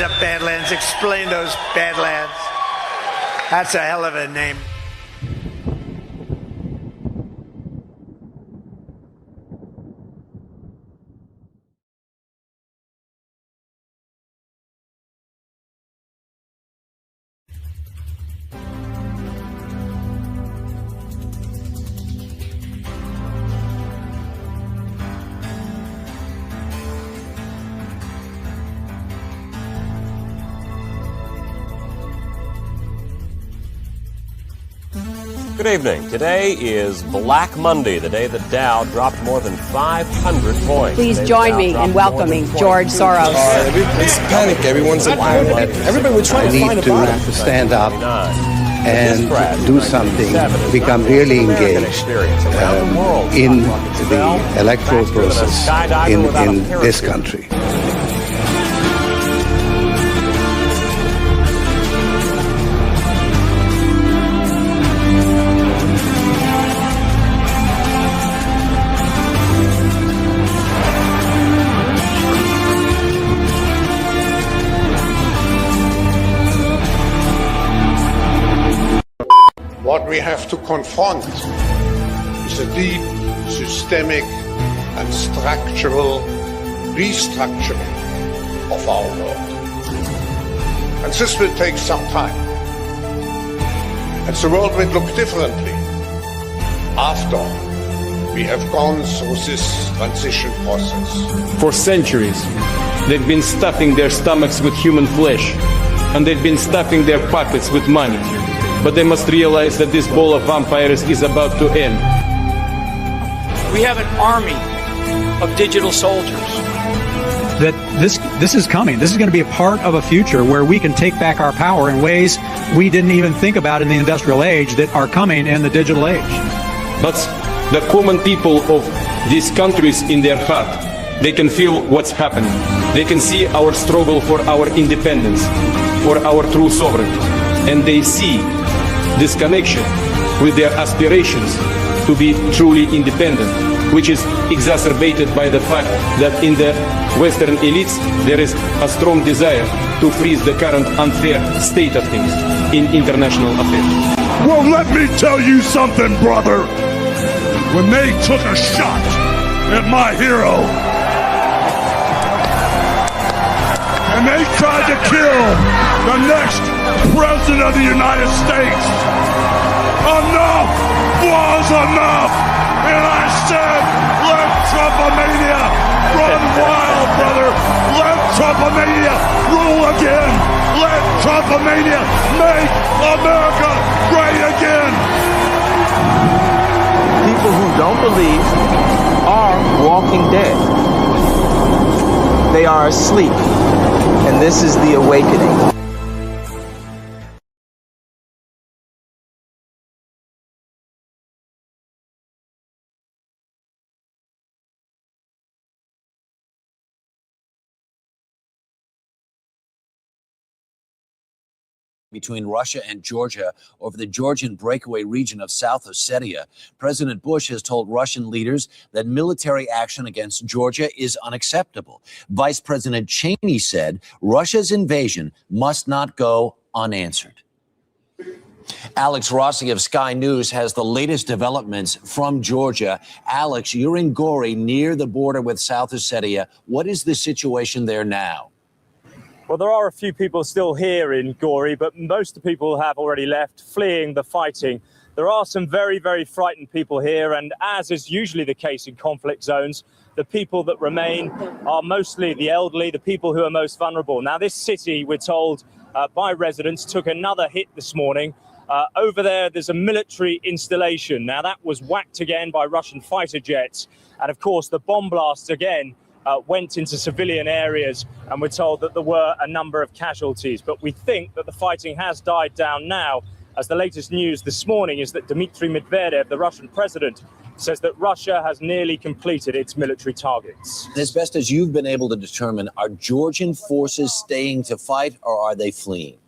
the Badlands. Explain those Badlands. That's a hell of a name. Good evening. Today is Black Monday, the day the Dow dropped more than 500 points. Please join me in welcoming George Soros. It's panic. Everyone's everybody would try to find a bottom. To stand up and do something, become really engaged in the electoral process in this country. What we have to confront is a deep, systemic and structural restructuring of our world. And this will take some time. And the world will look differently after we have gone through this transition process. For centuries, they've been stuffing their stomachs with human flesh, and they've been stuffing their pockets with money. But they must realize that this bowl of vampires is about to end. We have an army of digital soldiers. That this is coming. This is going to be a part of a future where we can take back our power in ways we didn't even think about in the industrial age that are coming in the digital age. But the common people of these countries in their heart, they can feel what's happening. They can see our struggle for our independence, for our true sovereignty. And they see this connection with their aspirations to be truly independent, which is exacerbated by the fact that in the Western elites there is a strong desire to freeze the current unfair state of things in international affairs. Well, let me tell you something, brother. When they took a shot at my hero, and they tried to kill the next President of the United States, enough was enough. And I said, let Trumpomania run wild, brother. Let Trumpomania rule again. Let Trumpomania make America great again. People who don't believe are walking dead. They are asleep. And this is the awakening. Between Russia and Georgia over the Georgian breakaway region of South Ossetia. President Bush has told Russian leaders that military action against Georgia is unacceptable. Vice President Cheney said Russia's invasion must not go unanswered. Alex Rossi of Sky News has the latest developments from Georgia. Alex, you're in Gori near the border with South Ossetia. What is the situation there now? Well, there are a few people still here in Gori, but most of the people have already left, fleeing the fighting. There are some very, very frightened people here, and as is usually the case in conflict zones, the people that remain are mostly the elderly, the people who are most vulnerable. Now, this city, we're told by residents, took another hit this morning. Over there's a military installation. Now, that was whacked again by Russian fighter jets. And, of course, the bomb blasts again went into civilian areas, and we're told that there were a number of casualties. But we think that the fighting has died down now, as the latest news this morning is that Dmitry Medvedev, the Russian president, says that Russia has nearly completed its military targets. As best as you've been able to determine, are Georgian forces staying to fight, or are they fleeing?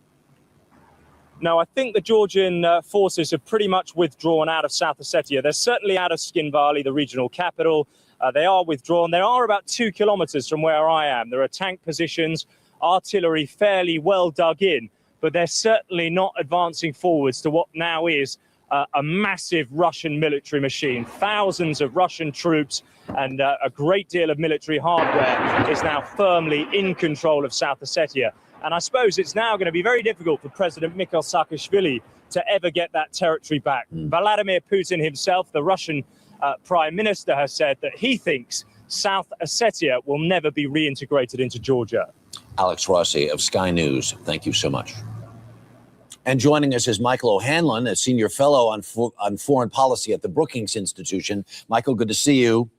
No, I think the Georgian forces have pretty much withdrawn out of South Ossetia. They're certainly out of Skinvali, the regional capital. They are withdrawn. They are about 2 kilometers from where I am. There are tank positions artillery fairly well dug in, but they're certainly not advancing forwards to what now is a massive Russian military machine. Thousands of Russian troops and a great deal of military hardware is now firmly in control of South Ossetia. And I suppose it's now going to be very difficult for President Mikhail Saakashvili to ever get that territory back. Vladimir Putin himself, the Russian prime minister, has said that he thinks South Ossetia will never be reintegrated into Georgia. Alex Rossi of Sky News, thank you so much. And joining us is Michael O'Hanlon, a senior fellow on foreign policy at the Brookings Institution. Michael, good to see you.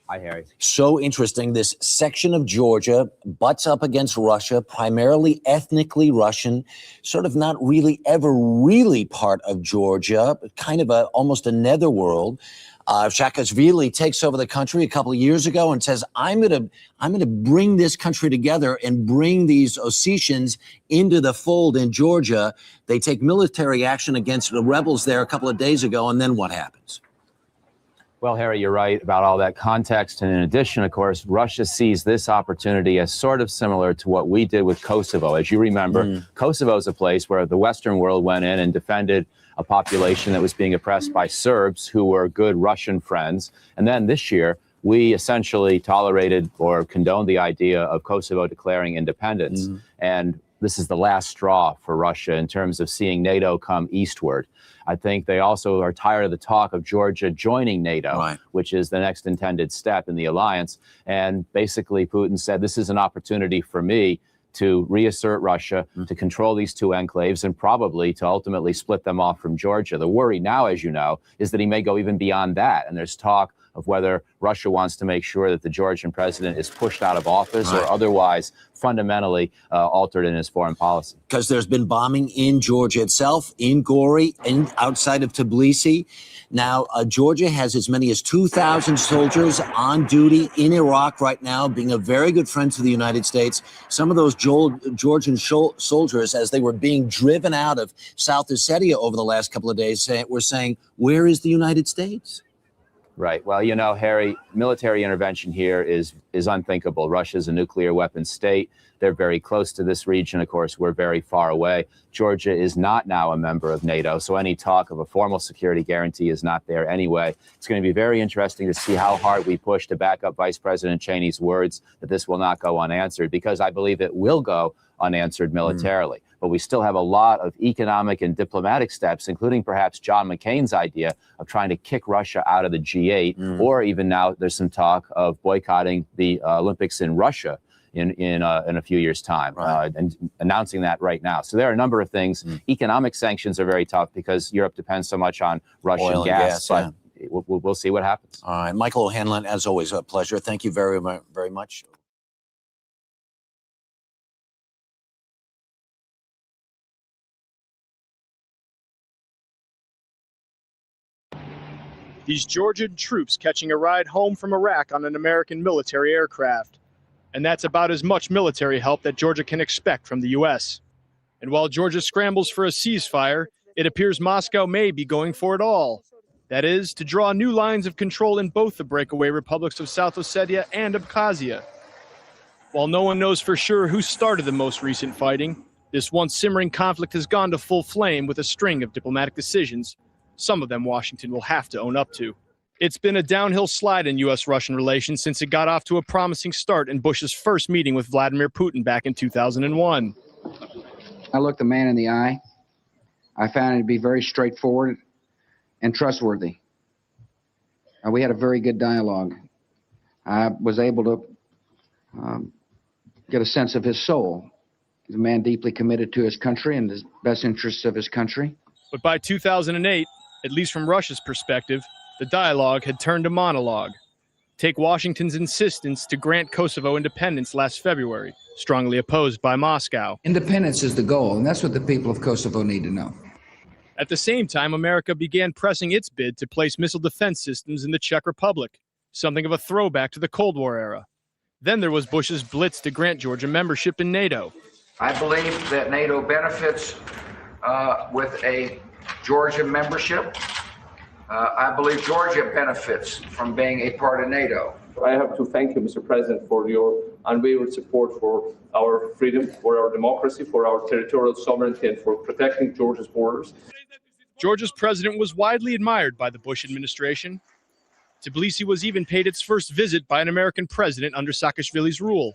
Hi, Harry. So interesting. This section of Georgia butts up against Russia, primarily ethnically Russian, sort of not really ever really part of Georgia, but kind of almost a netherworld. Saakashvili takes over the country a couple of years ago and says, I'm going to bring this country together and bring these Ossetians into the fold in Georgia. They take military action against the rebels there a couple of days ago. And then what happens? Well, Harry, you're right about all that context. And in addition, of course, Russia sees this opportunity as sort of similar to what we did with Kosovo. As you remember, Kosovo is a place where the Western world went in and defended a population that was being oppressed by Serbs who were good Russian friends. And then this year, we essentially tolerated or condoned the idea of Kosovo declaring independence. And this is the last straw for Russia in terms of seeing NATO come eastward. I think they also are tired of the talk of Georgia joining NATO, which is the next intended step in the alliance. And basically, Putin said, this is an opportunity for me to reassert Russia, to control these two enclaves, and probably to ultimately split them off from Georgia. The worry now, as you know, is that he may go even beyond that. And there's talk of whether Russia wants to make sure that the Georgian president is pushed out of office or otherwise fundamentally altered in his foreign policy. Because there's been bombing in Georgia itself, in Gori, and outside of Tbilisi. Now, Georgia has as many as 2,000 soldiers on duty in Iraq right now, being a very good friend to the United States. Some of those Georgian soldiers, as they were being driven out of South Ossetia over the last couple of days, were saying, where is the United States? Right. Well, you know, Harry, military intervention here is unthinkable. Russia's a nuclear weapons state. They're very close to this region. Of course, we're very far away. Georgia is not now a member of NATO, so any talk of a formal security guarantee is not there anyway. It's going to be very interesting to see how hard we push to back up Vice President Cheney's words that this will not go unanswered, because I believe it will go unanswered militarily. But we still have a lot of economic and diplomatic steps, including perhaps John McCain's idea of trying to kick Russia out of the G8, or even now there's some talk of boycotting the Olympics in Russia in a few years' time, and announcing that right now. So there are a number of things. Economic sanctions are very tough because Europe depends so much on Russian gas, but we'll see what happens. All right, Michael O'Hanlon, as always, a pleasure. Thank you very, very much. These Georgian troops catching a ride home from Iraq on an American military aircraft. And that's about as much military help that Georgia can expect from the U.S. And while Georgia scrambles for a ceasefire, it appears Moscow may be going for it all. That is, to draw new lines of control in both the breakaway republics of South Ossetia and Abkhazia. While no one knows for sure who started the most recent fighting, this once simmering conflict has gone to full flame with a string of diplomatic decisions. Some of them Washington will have to own up to. It's been a downhill slide in U.S.-Russian relations since it got off to a promising start in Bush's first meeting with Vladimir Putin back in 2001. I looked the man in the eye. I found it to be very straightforward and trustworthy. We had a very good dialogue. I was able to get a sense of his soul. He's a man deeply committed to his country and the best interests of his country. But by 2008, at least from Russia's perspective, the dialogue had turned to monologue. Take Washington's insistence to grant Kosovo independence last February, strongly opposed by Moscow. Independence is the goal, and that's what the people of Kosovo need to know. At the same time, America began pressing its bid to place missile defense systems in the Czech Republic, something of a throwback to the Cold War era. Then there was Bush's blitz to grant Georgia membership in NATO. I believe that NATO benefits with a Georgia membership. I believe Georgia benefits from being a part of NATO. I have to thank you, Mr. President, for your unwavering support for our freedom, for our democracy, for our territorial sovereignty, and for protecting Georgia's borders. Georgia's president was widely admired by the Bush administration. Tbilisi was even paid its first visit by an American president under Saakashvili's rule.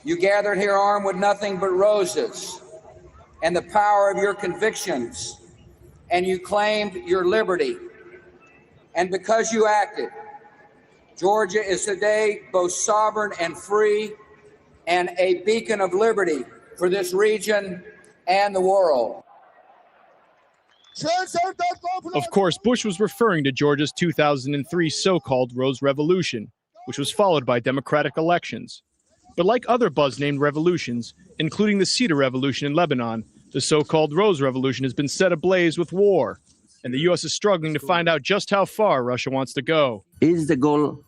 You gathered here armed with nothing but roses and the power of your convictions, and you claimed your liberty. And because you acted, Georgia is today both sovereign and free, and a beacon of liberty for this region and the world. Of course, Bush was referring to Georgia's 2003 so-called Rose Revolution, which was followed by democratic elections. But like other buzz-named revolutions, including the Cedar Revolution in Lebanon, the so-called Rose Revolution has been set ablaze with war, and the U.S. is struggling to find out just how far Russia wants to go. Is the goal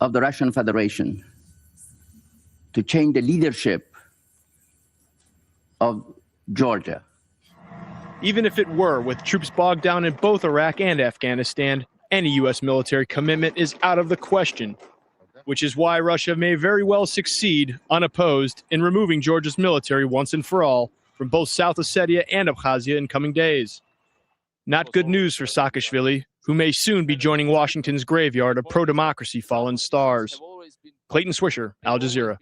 of the Russian Federation to change the leadership of Georgia? Even if it were, with troops bogged down in both Iraq and Afghanistan, any U.S. military commitment is out of the question, which is why Russia may very well succeed, unopposed, in removing Georgia's military once and for all from both South Ossetia and Abkhazia in coming days. Not good news for Saakashvili, who may soon be joining Washington's graveyard of pro-democracy fallen stars. Clayton Swisher, Al Jazeera.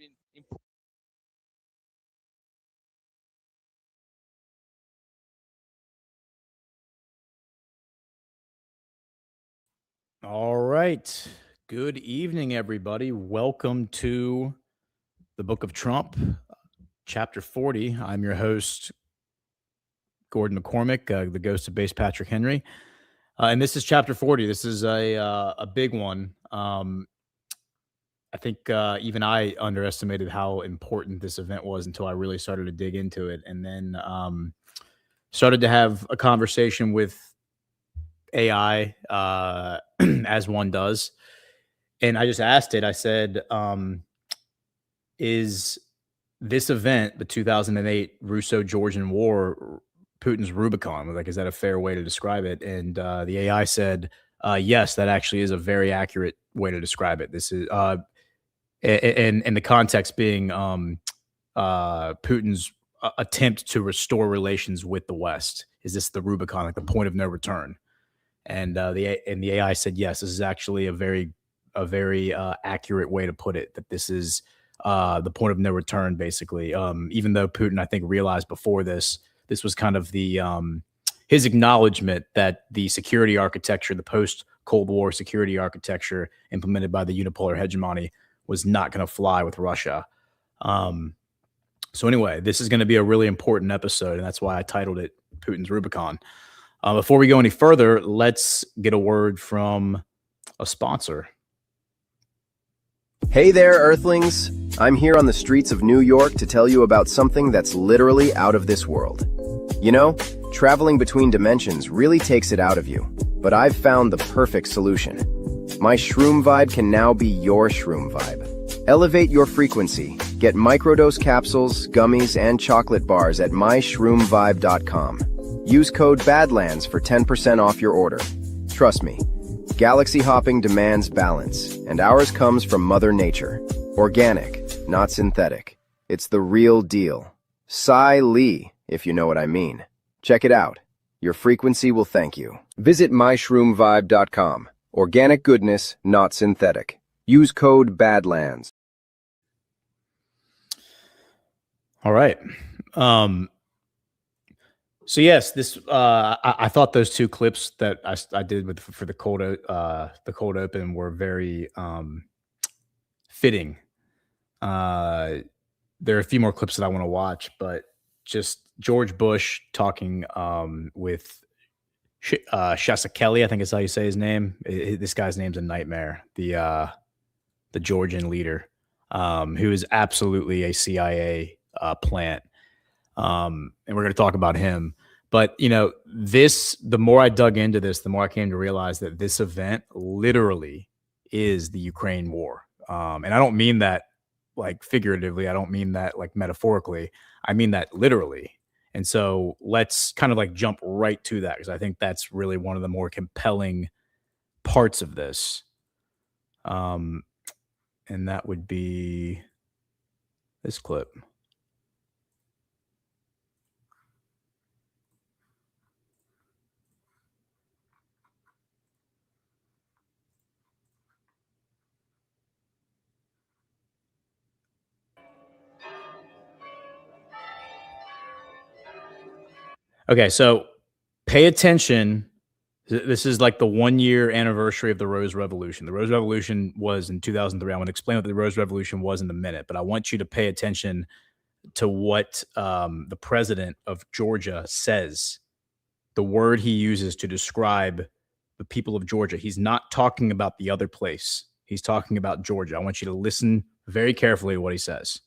All right. Good evening, everybody. Welcome to the Book of Trump, Chapter 40. I'm your host, Gordon McCormick, the ghost of bass Patrick Henry. And this is Chapter 40. This is a big one. I think even I underestimated how important this event was until I really started to dig into it, and then started to have a conversation with AI, as one does. And I just asked it, I said, is this event, the 2008 Russo-Georgian War, Putin's Rubicon? Like, is that a fair way to describe it? And the AI said, yes, that actually is a very accurate way to describe it. This is, and the context being Putin's attempt to restore relations with the West. Is this the Rubicon, like the point of no return? And the AI said, yes, this is actually a very accurate way to put it, that this is the point of no return, basically. Even though Putin, I think, realized before this was kind of the his acknowledgement that the security architecture, the post-Cold War security architecture implemented by the unipolar hegemony, was not going to fly with Russia. So anyway, this is going to be a really important episode, and that's why I titled it Putin's Rubicon. Before we go any further, let's get a word from a sponsor. Hey there, Earthlings. I'm here on the streets of New York to tell you about something that's literally out of this world. You know, traveling between dimensions really takes it out of you, but I've found the perfect solution. My Shroom Vibe can now be your Shroom Vibe. Elevate your frequency. Get microdose capsules, gummies, and chocolate bars at myshroomvibe.com. Use code BADLANDS for 10% off your order. Trust me, galaxy hopping demands balance, and ours comes from Mother Nature. Organic, not synthetic. It's the real deal. Cy Lee, if you know what I mean. Check it out. Your frequency will thank you. Visit myshroomvibe.com. Organic goodness, not synthetic. Use code BADLANDS. All right. So yes, this I thought those two clips that I did for the cold open were very fitting. There are a few more clips that I want to watch, but just George Bush talking with Shasa Kelly, I think is how you say his name. This guy's name's a nightmare. The Georgian leader, who is absolutely a CIA plant. And we're going to talk about him. But, you know, the more I dug into this, the more I came to realize that this event literally is the Ukraine war. And I don't mean that like figuratively. I don't mean that like metaphorically. I mean that literally. And so let's kind of like jump right to that, because I think that's really one of the more compelling parts of this. And that would be this clip. Okay, so pay attention. This is like the 1-year anniversary of the Rose Revolution. The Rose Revolution was in 2003. I'm going to explain what the Rose Revolution was in a minute, but I want you to pay attention to what the president of Georgia says, the word he uses to describe the people of Georgia. He's not talking about the other place. He's talking about Georgia. I want you to listen very carefully to what he says.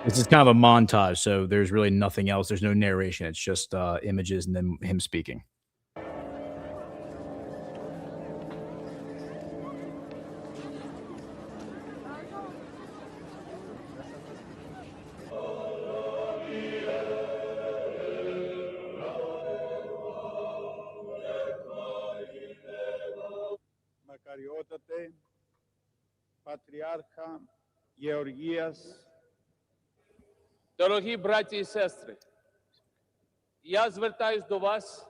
This is kind of a montage, so there's really nothing else. There's no narration. It's just images and then him speaking. Μακαριότατε, Πατριάρχα Γεωργίας. Дорогі браті і сестри, я звертаюсь до вас.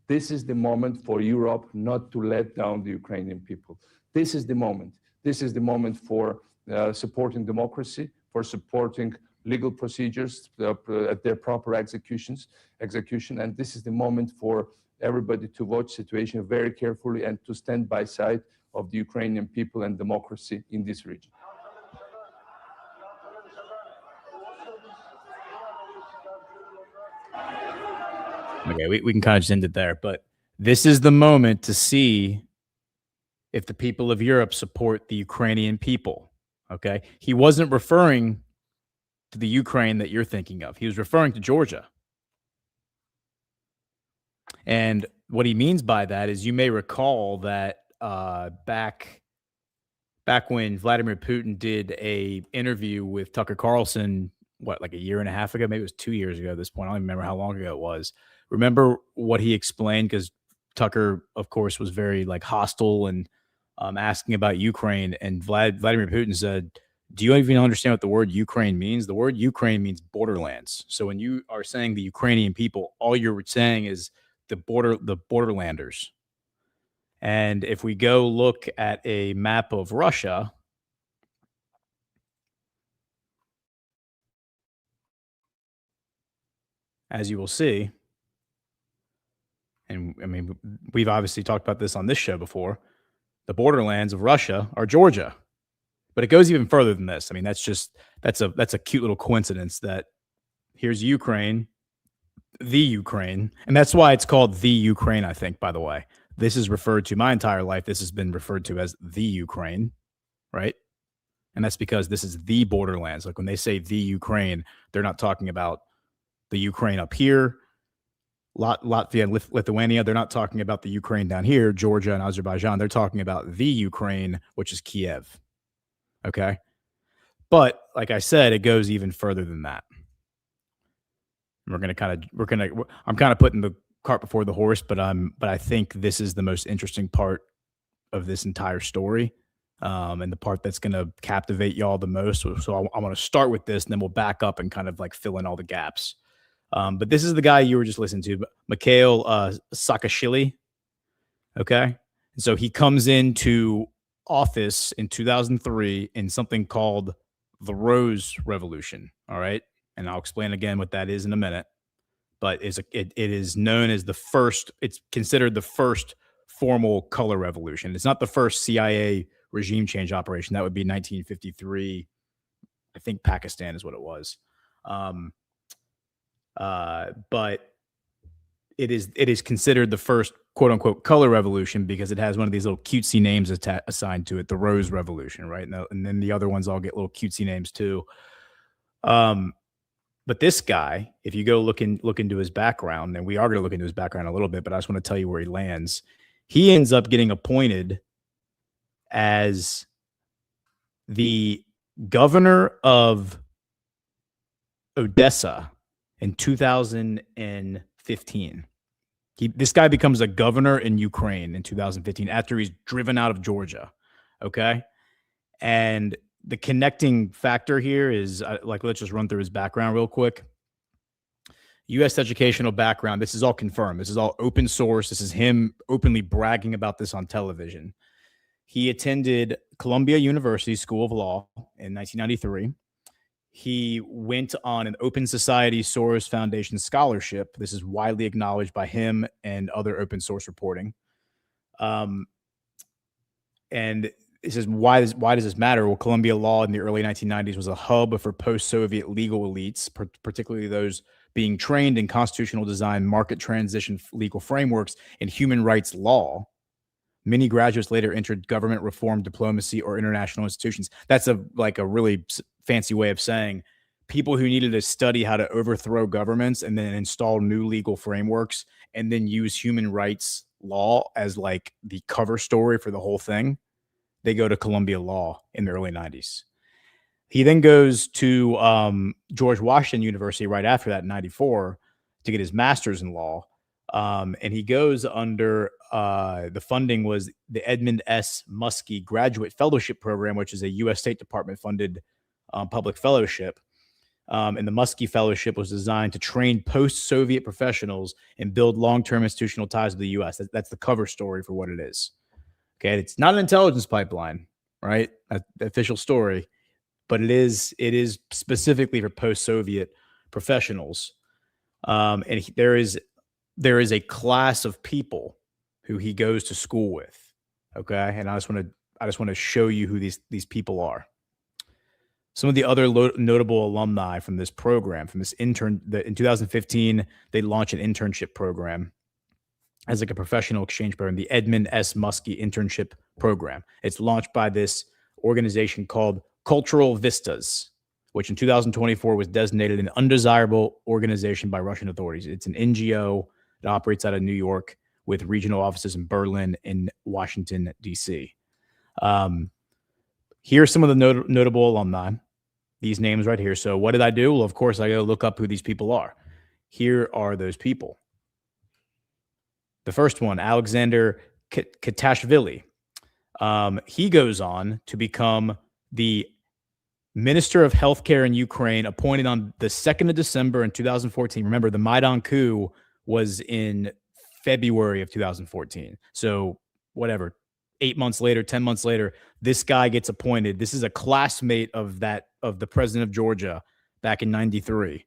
This is the moment for Europe not to let down the Ukrainian people. This is the moment. This is the moment for supporting democracy, for supporting legal procedures at their proper execution. And this is the moment for everybody to watch the situation very carefully and to stand by side of the Ukrainian people and democracy in this region. Okay, we can kind of just end it there, but this is the moment to see if the people of Europe support the Ukrainian people, okay? He wasn't referring to the Ukraine that you're thinking of. He was referring to Georgia. And what he means by that is you may recall that back when Vladimir Putin did a interview with Tucker Carlson, like a year and a half ago, maybe it was 2 years ago at this point. I don't even remember how long ago it was. Remember what he explained? Because Tucker, of course, was very hostile and asking about Ukraine. And Vladimir Putin said, do you even understand what the word Ukraine means? The word Ukraine means borderlands. So when you are saying the Ukrainian people, all you're saying is the borderlanders. And if we go look at a map of Russia, as you will see, and I mean, we've obviously talked about this on this show before, the borderlands of Russia are Georgia. But it goes even further than this. I mean, that's a cute little coincidence that here's Ukraine, the Ukraine, and that's why it's called the Ukraine, I think, by the way. This is referred to my entire life. This has been referred to as the Ukraine, right? And that's because this is the borderlands. Like when they say the Ukraine, they're not talking about the Ukraine up here, Latvia and Lithuania. They're not talking about the Ukraine down here, Georgia and Azerbaijan. They're talking about the Ukraine, which is Kiev. Okay. But like I said, it goes even further than that. I'm kind of putting the cart before the horse, but I think this is the most interesting part of this entire story. And the part that's going to captivate y'all the most. So I want to start with this and then we'll back up and kind of fill in all the gaps. But this is the guy you were just listening to, Mikhail Saakashvili. Okay. And so he comes into office in 2003 in something called the Rose Revolution. All right. And I'll explain again what that is in a minute. But it is known as it's considered the first formal color revolution. It's not the first CIA regime change operation. That would be 1953. I think Pakistan is what it was. But it is considered the first quote unquote color revolution because it has one of these little cutesy names assigned to it, the Rose Revolution, right? And then the other ones all get little cutesy names too. But this guy, if you go look into his background, and we are going to look into his background a little bit, but I just want to tell you where he lands. He ends up getting appointed as the governor of Odessa in 2015. This guy becomes a governor in Ukraine in 2015 after he's driven out of Georgia. Okay. And the connecting factor here is let's just run through his background real quick. U.S. educational background. This is all confirmed. This is all open source. This is him openly bragging about this on television. He attended Columbia University School of Law in 1993. He went on an Open Society Soros Foundation scholarship. This is widely acknowledged by him and other open source reporting. And it says, why does this matter? Well, Columbia law in the early 1990s was a hub for post-Soviet legal elites, particularly those being trained in constitutional design, market transition legal frameworks, and human rights law. Many graduates later entered government reform, diplomacy, or international institutions. That's a really fancy way of saying people who needed to study how to overthrow governments and then install new legal frameworks and then use human rights law as like the cover story for the whole thing. They go to Columbia Law in the early 90s. He then goes to George Washington University right after that in 94 to get his master's in law. And he goes under the funding was the Edmund S. Muskie Graduate Fellowship Program, which is a U.S. State Department funded public fellowship. And the Muskie Fellowship was designed to train post-Soviet professionals and build long-term institutional ties with the U.S. That's the cover story for what it is. Okay, it's not an intelligence pipeline, right? The official story, but it is specifically for post-Soviet professionals. And there is a class of people who he goes to school with. Okay, and I just want to show you who these people are. Some of the other notable alumni from this program, from this in 2015, they launched an internship program as like a professional exchange program, the Edmund S. Muskie Internship Program. It's launched by this organization called Cultural Vistas, which in 2024 was designated an undesirable organization by Russian authorities. It's an NGO that operates out of New York with regional offices in Berlin and Washington, D.C. Here's some of the notable alumni, these names right here. So what did I do? Well, of course, I go look up who these people are. Here are those people. The first one, Alexander Katashvili. He goes on to become the Minister of Healthcare in Ukraine, appointed on the 2nd of December in 2014. Remember, the Maidan coup was in February of 2014. So whatever, 8 months later, 10 months later, this guy gets appointed. This is a classmate of the president of Georgia back in 93.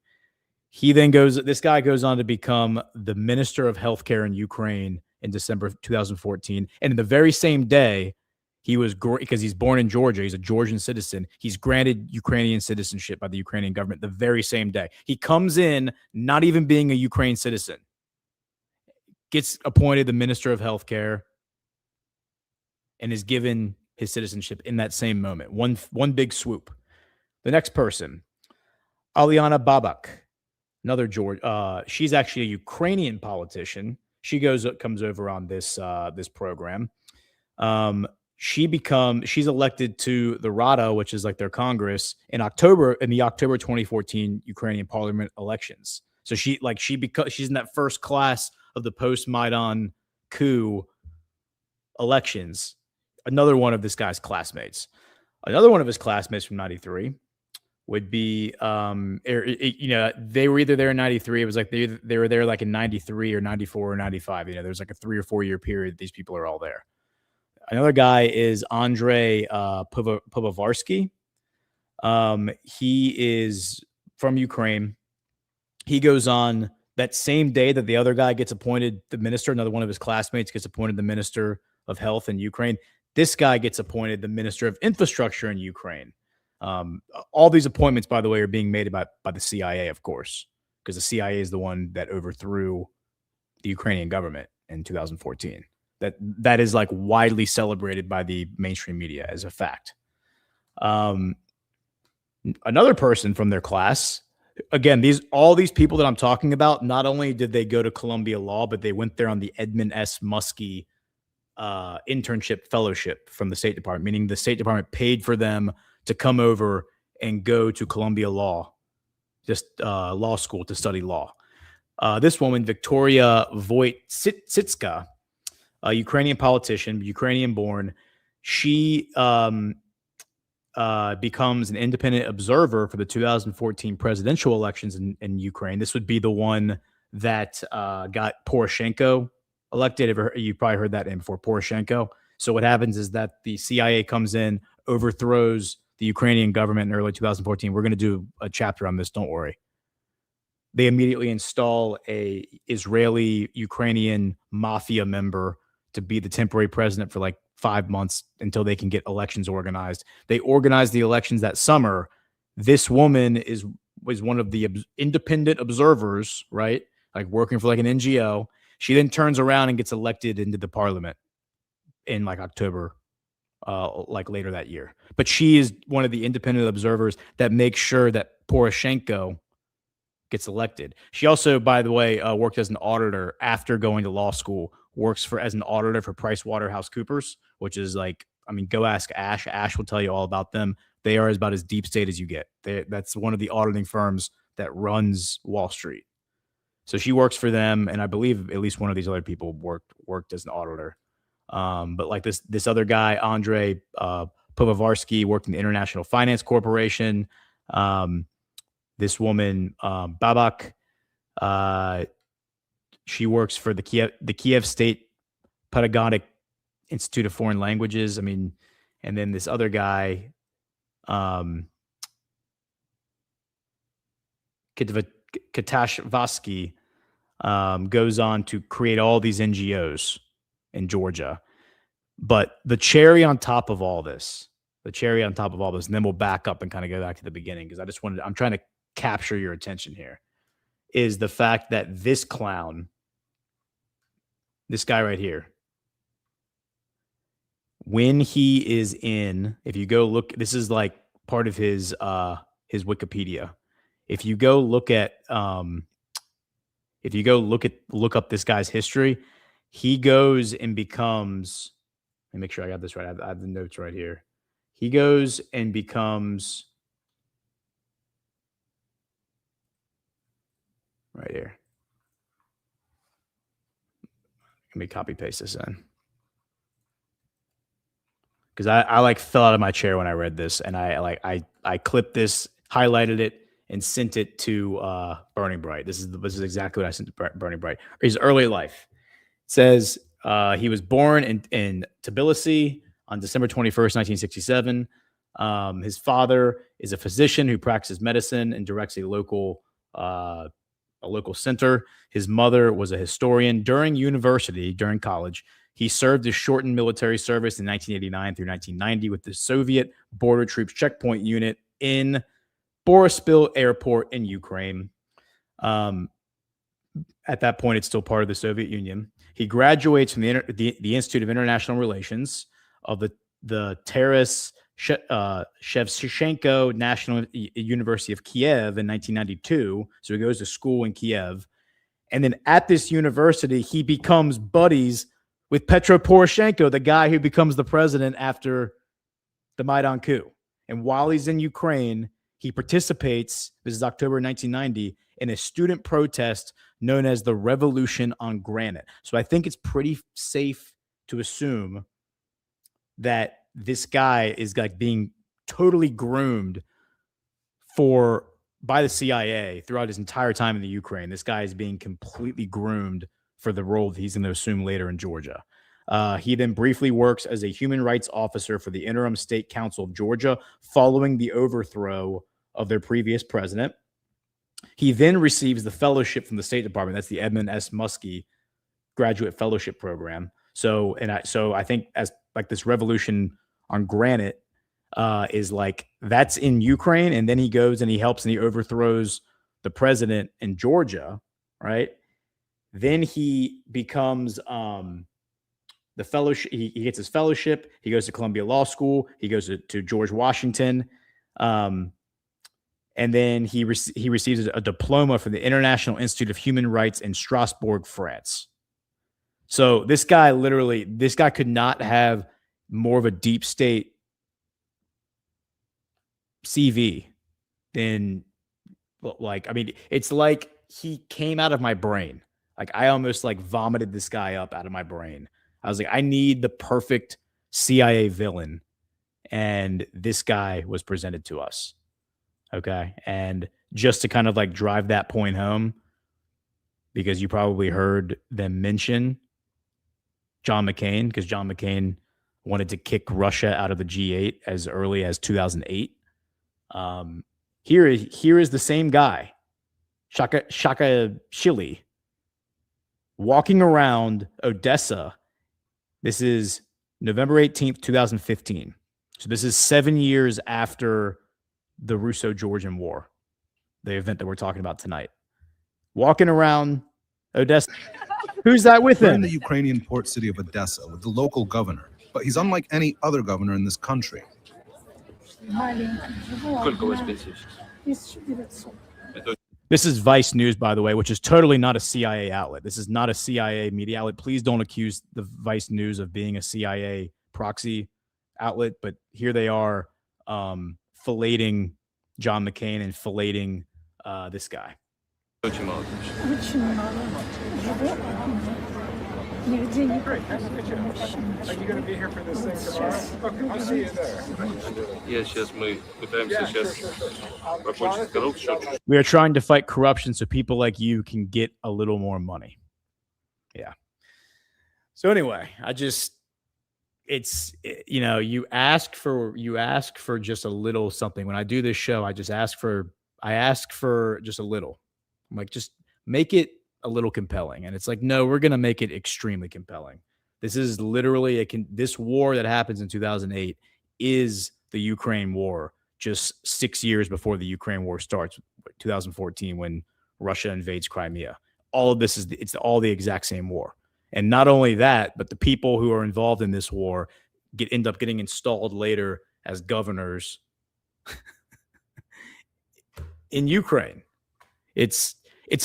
This guy goes on to become the Minister of Healthcare in Ukraine in December of 2014. And in the very same day, he was, because he's born in Georgia, he's a Georgian citizen, he's granted Ukrainian citizenship by the Ukrainian government the very same day. He comes in not even being a Ukraine citizen, gets appointed the Minister of Healthcare, and is given his citizenship in that same moment. One big swoop. The next person, Aliana Babak. Another George. She's actually a Ukrainian politician. She comes over on this program. She's elected to the Rada, which is like their Congress, in the October 2014 Ukrainian parliament elections. So she's in that first class of the post-Maidan coup elections. Another one of this guy's classmates. Another one of his classmates from 93 would be, they were either there in 93. It was like they were there like in 93 or 94 or 95. There's like a 3 or 4 year period. These people are all there. Another guy is Andrei Povavarsky. He is from Ukraine. He goes on that same day that the other guy gets appointed the minister. Another one of his classmates gets appointed the Minister of Health in Ukraine. This guy gets appointed the Minister of Infrastructure in Ukraine. All these appointments, by the way, are being made by the CIA, of course, because the CIA is the one that overthrew the Ukrainian government in 2014. That is like widely celebrated by the mainstream media as a fact. Another person from their class, again, all these people that I'm talking about, not only did they go to Columbia Law, but they went there on the Edmund S. Muskie internship fellowship from the State Department, meaning the State Department paid for them to come over and go to Columbia Law, just law school to study law. This woman, Victoria Voitsitska, a Ukrainian politician, Ukrainian-born, she becomes an independent observer for the 2014 presidential elections in Ukraine. This would be the one that got Poroshenko elected. You probably heard that name before, Poroshenko. So what happens is that the CIA comes in, overthrows the Ukrainian government in early 2014. We're going to do a chapter on this, don't worry. They immediately install a Israeli-Ukrainian mafia member to be the temporary president for like 5 months until they can get elections organized. They organize the elections that summer. This woman was one of the independent observers, right? Like working for like an NGO. She then turns around and gets elected into the parliament in like October, like later that year. But she is one of the independent observers that makes sure that Poroshenko gets elected. She also, by the way, worked as an auditor after going to law school, works as an auditor for PricewaterhouseCoopers, which is like, I mean, go ask Ash. Ash will tell you all about them. They are about as deep state as you get. That's one of the auditing firms that runs Wall Street. So she works for them, and I believe at least one of these other people worked as an auditor. But like this other guy, Andrei Pivovarsky, worked in the International Finance Corporation. This woman, Babak, she works for the Kiev State Pedagogic Institute of Foreign Languages. I mean, and then this other guy, Katashvasky, goes on to create all these NGOs in Georgia. But the cherry on top of all this, and then we'll back up and kind of go back to the beginning, because I'm trying to capture your attention here, is the fact that this clown, this guy right here, when he is in, if you go look, this is like part of his Wikipedia. If you go look up this guy's history, he goes and becomes, let me make sure I got this right. I have the notes right here. He goes and becomes right here. Let me copy paste this in, because I like fell out of my chair when I read this, and I clipped this, highlighted it, and sent it to Burning Bright. This is exactly what I sent to Burning Bright. His early life. It says he was born in Tbilisi on December 21st, 1967. His father is a physician who practices medicine and directs a local center. His mother was a historian. During college, he served his shortened military service in 1989 through 1990 with the Soviet Border Troops Checkpoint Unit in Borispil Airport in Ukraine. At that point, it's still part of the Soviet Union. He graduates from the Institute of International Relations of the Taras Shevchenko National University of Kiev in 1992. So he goes to school in Kiev. And then at this university, he becomes buddies with Petro Poroshenko, the guy who becomes the president after the Maidan coup. And while he's in Ukraine, he participates, this is October 1990, in a student protest known as the Revolution on Granite. So I think it's pretty safe to assume that this guy is like being totally groomed by the CIA throughout his entire time in the Ukraine. This guy is being completely groomed for the role that he's going to assume later in Georgia. He then briefly works as a human rights officer for the Interim State Council of Georgia following the overthrow of their previous president. He then receives the fellowship from the State Department. That's the Edmund S. Muskie Graduate Fellowship Program. So I think as like this Revolution on Granite is like, that's in Ukraine, and then he goes and he helps and he overthrows the president in Georgia, right? Then he becomes the fellowship. He gets his fellowship. He goes to Columbia Law School. He goes to George Washington. And then he receives a diploma from the International Institute of Human Rights in Strasbourg, France. So this guy could not have more of a deep state CV than, like, I mean, it's like he came out of my brain. Like I almost like vomited this guy up out of my brain. I was like, I need the perfect CIA villain. And this guy was presented to us. Okay. And just to kind of like drive that point home, because you probably heard them mention John McCain, because John McCain wanted to kick Russia out of the G8 as early as 2008. Here is the same guy, Saakashvili, walking around Odessa. This is November 18th, 2015. So this is 7 years after the Russo-Georgian War, the event that we're talking about tonight. Walking around Odessa. Who's that with We're him? in the Ukrainian port city of Odessa with the local governor, but he's unlike any other governor in this country. This is Vice News, by the way, which is totally not a CIA outlet. This is not a CIA media outlet. Please don't accuse the Vice News of being a CIA proxy outlet, but here they are filleting John McCain and filleting this guy. Are you going to be here for this thing tomorrow? Okay, I'll see you there. We are trying to fight corruption so people like you can get a little more money. Yeah. So anyway, you ask for just a little something. When I do this show, I ask for just a little. I'm like, just make it a little compelling. And it's like, no, we're going to make it extremely compelling. This is literally this war that happens in 2008 is the Ukraine war, just 6 years before the Ukraine war starts, 2014, when Russia invades Crimea. All of this it's all the exact same war. And not only that, but the people who are involved in this war end up getting installed later as governors in Ukraine. It's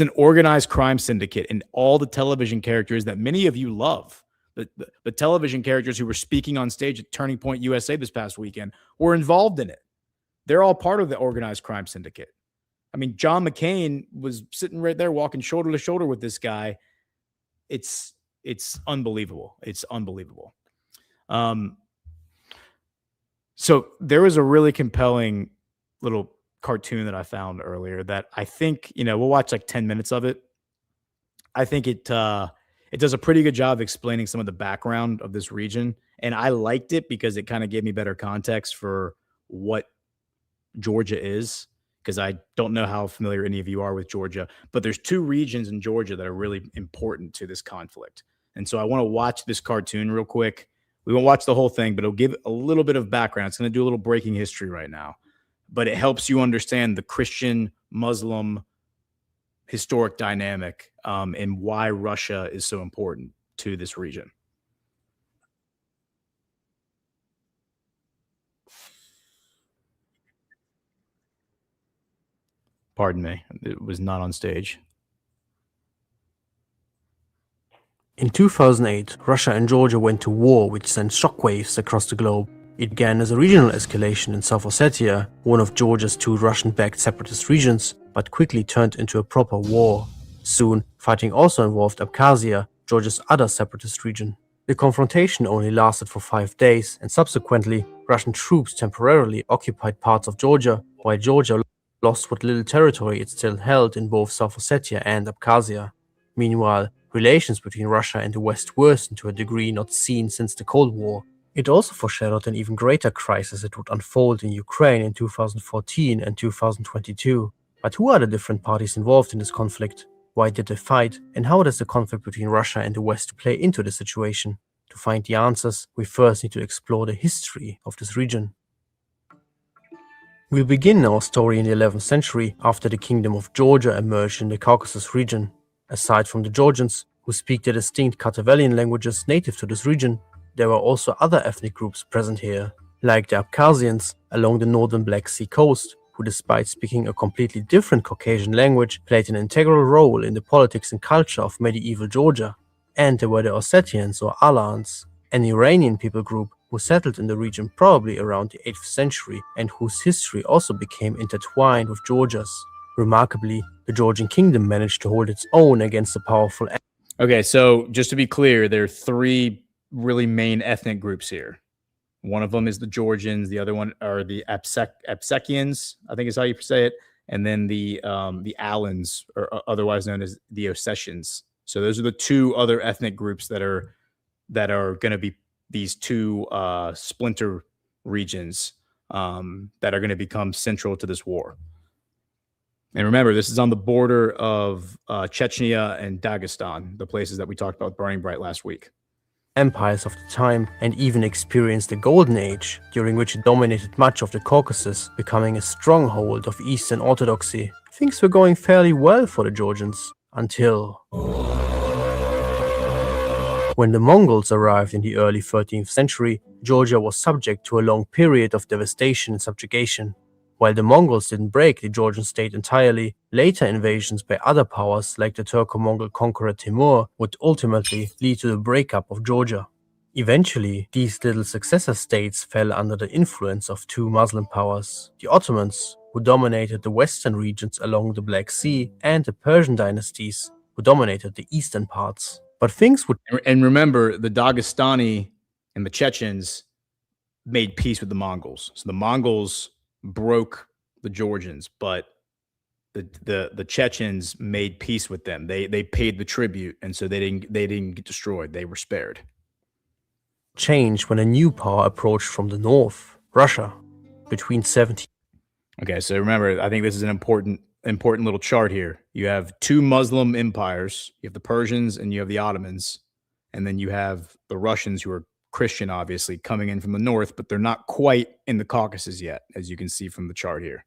an organized crime syndicate, and all the television characters that many of you love, the television characters who were speaking on stage at Turning Point USA this past weekend, were involved in it. They're all part of the organized crime syndicate. I mean, John McCain was sitting right there walking shoulder to shoulder with this guy. It's unbelievable. It's unbelievable. So there was a really compelling little cartoon that I found earlier that I think, we'll watch like 10 minutes of it. I think it does a pretty good job of explaining some of the background of this region. And I liked it because it kind of gave me better context for what Georgia is, because I don't know how familiar any of you are with Georgia, but there's two regions in Georgia that are really important to this conflict. And so I want to watch this cartoon real quick. We won't watch the whole thing, but it'll give a little bit of background. It's going to do a little breaking history right now, but it helps you understand the Christian-Muslim historic dynamic and why Russia is so important to this region. Pardon me, it was not on stage. In 2008, Russia and Georgia went to war, which sent shockwaves across the globe. It began as a regional escalation in South Ossetia, one of Georgia's two Russian-backed separatist regions, but quickly turned into a proper war. Soon, fighting also involved Abkhazia, Georgia's other separatist region. The confrontation only lasted for 5 days, and subsequently, Russian troops temporarily occupied parts of Georgia, while Georgia lost what little territory it still held in both South Ossetia and Abkhazia. Meanwhile, relations between Russia and the West worsened to a degree not seen since the Cold War. It also foreshadowed an even greater crisis that would unfold in Ukraine in 2014 and 2022. But who are the different parties involved in this conflict? Why did they fight? And how does the conflict between Russia and the West play into the situation? To find the answers, we first need to explore the history of this region. We'll begin our story in the 11th century, after the Kingdom of Georgia emerged in the Caucasus region. Aside from the Georgians, who speak the distinct Kartvelian languages native to this region, there were also other ethnic groups present here, like the Abkhazians along the northern Black Sea coast, who despite speaking a completely different Caucasian language, played an integral role in the politics and culture of medieval Georgia. And there were the Ossetians or Alans, an Iranian people group who settled in the region probably around the 8th century and whose history also became intertwined with Georgia's. Remarkably, the Georgian kingdom managed to hold its own against the powerful. Okay, so just to be clear, there are three really main ethnic groups here. One of them is the Georgians. The other one are the Absekians, I think is how you say it, and then the Alans, or otherwise known as the Ossetians. So those are the two other ethnic groups that are going to be these two splinter regions that are going to become central to this war. And remember, this is on the border of Chechnya and Dagestan, the places that we talked about Burning Bright last week. Empires of the time, and even experienced the Golden Age, during which it dominated much of the Caucasus, becoming a stronghold of Eastern Orthodoxy. Things were going fairly well for the Georgians, until when the Mongols arrived in the early 13th century, Georgia was subject to a long period of devastation and subjugation. While the Mongols didn't break the Georgian state entirely, later invasions by other powers like the Turco-Mongol conqueror Timur would ultimately lead to the breakup of Georgia. Eventually, these little successor states fell under the influence of two Muslim powers, the Ottomans, who dominated the western regions along the Black Sea, and the Persian dynasties, who dominated the eastern parts. But things would... And remember, the Dagestani and the Chechens made peace with the Mongols. So the Mongols broke the Georgians, but the Chechens made peace with them. They paid the tribute, and so they didn't get destroyed. They were spared. Change when a new power approached from the north, Russia, between 17. Okay, so remember, I think this is an important little chart here. You have two Muslim empires. You have the Persians and you have the Ottomans, and then you have the Russians, who are Christian, obviously, coming in from the north, but they're not quite in the Caucasus yet, as you can see from the chart here.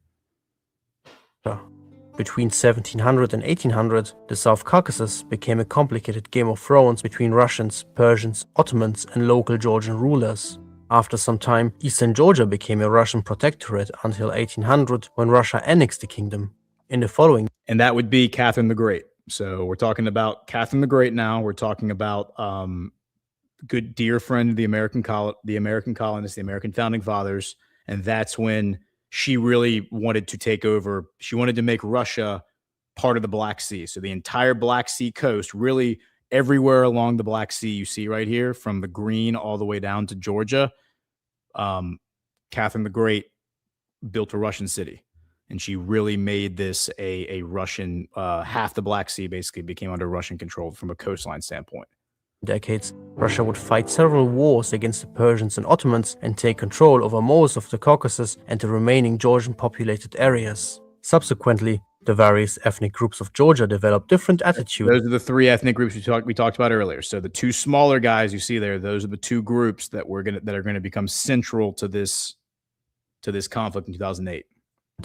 Between 1700 and 1800, the South Caucasus became a complicated Game of Thrones between Russians, Persians, Ottomans, and local Georgian rulers. After some time, Eastern Georgia became a Russian protectorate until 1800, when Russia annexed the kingdom. In the following... And that would be Catherine the Great. So we're talking about Catherine the Great now. We're talking about good dear friend of the American colonists, the American founding fathers, and that's when she really wanted to take over. She wanted to make Russia part of the Black Sea. So the entire Black Sea coast, really everywhere along the Black Sea, you see right here, from the green all the way down to Georgia, Catherine the Great built a Russian city, and she really made this a Russian, half the Black Sea basically became under Russian control from a coastline standpoint. Decades, Russia would fight several wars against the Persians and Ottomans and take control over most of the Caucasus and the remaining Georgian populated areas. Subsequently, the various ethnic groups of Georgia developed different attitudes. Those are the three ethnic groups we talked about earlier. So the two smaller guys you see there, those are the two groups that are going to become central to this conflict in 2008.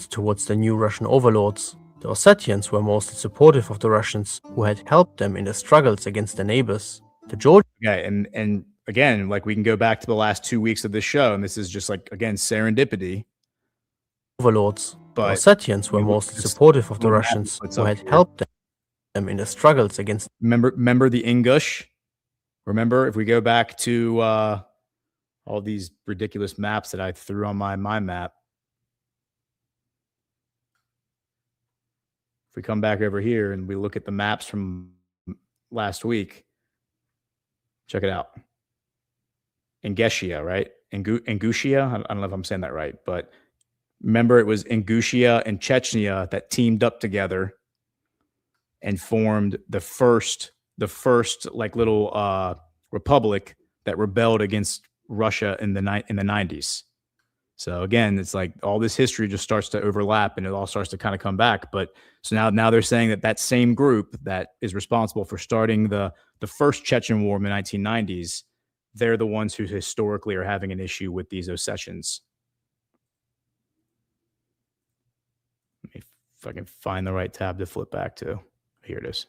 Towards the new Russian overlords. The Ossetians were mostly supportive of the Russians, who had helped them in their struggles against their neighbors. The Georgians. Okay, and again, like we can go back to the last 2 weeks of this show, and this is just like, again, serendipity. Overlords. But the Ossetians were mostly supportive of the Russians, who had helped them in their struggles against. Remember the Ingush? Remember, if we go back to all these ridiculous maps that I threw on my map. If we come back over here and we look at the maps from last week, check it out. Ingushetia, right? Ingushetia? I don't know if I'm saying that right, but remember, it was Ingushetia and Chechnya that teamed up together and formed the first like little republic that rebelled against Russia in the 90s. So again, it's like all this history just starts to overlap and it all starts to kind of come back. But so now they're saying that same group that is responsible for starting the first Chechen war in the 1990s, they're the ones who historically are having an issue with these Ossetians. Let me, if I can find the right tab to flip back to. Here it is.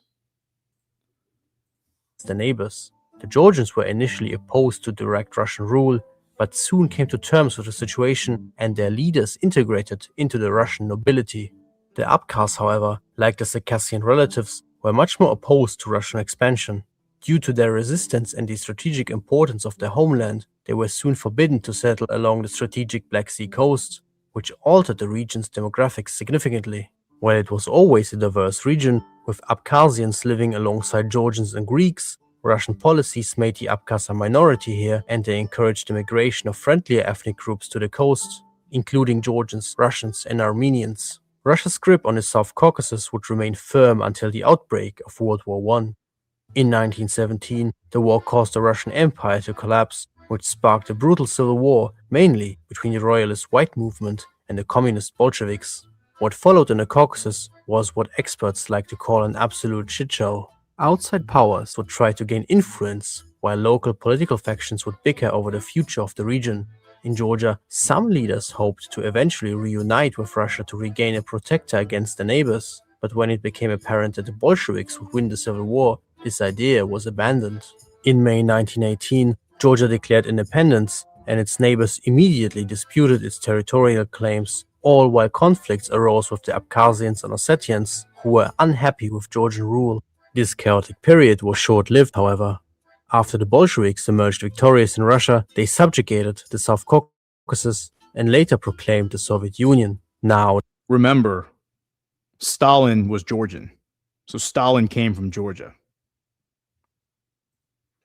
The neighbors. The Georgians were initially opposed to direct Russian rule, but soon came to terms with the situation and their leaders integrated into the Russian nobility. The Abkhaz, however, like the Circassian relatives, were much more opposed to Russian expansion. Due to their resistance and the strategic importance of their homeland, they were soon forbidden to settle along the strategic Black Sea coast, which altered the region's demographics significantly. While it was always a diverse region, with Abkhazians living alongside Georgians and Greeks, Russian policies made the Abkhaz a minority here, and they encouraged the migration of friendlier ethnic groups to the coast, including Georgians, Russians, and Armenians. Russia's grip on the South Caucasus would remain firm until the outbreak of World War I. In 1917, the war caused the Russian Empire to collapse, which sparked a brutal civil war, mainly between the royalist White Movement and the communist Bolsheviks. What followed in the Caucasus was what experts like to call an absolute shitshow. Outside powers would try to gain influence, while local political factions would bicker over the future of the region. In Georgia, some leaders hoped to eventually reunite with Russia to regain a protector against their neighbors, but when it became apparent that the Bolsheviks would win the civil war, this idea was abandoned. In May 1918, Georgia declared independence, and its neighbors immediately disputed its territorial claims, all while conflicts arose with the Abkhazians and Ossetians, who were unhappy with Georgian rule. This chaotic period was short-lived, however. After the Bolsheviks emerged victorious in Russia, they subjugated the South Caucasus and later proclaimed the Soviet Union. Now, remember, Stalin was Georgian, so Stalin came from Georgia.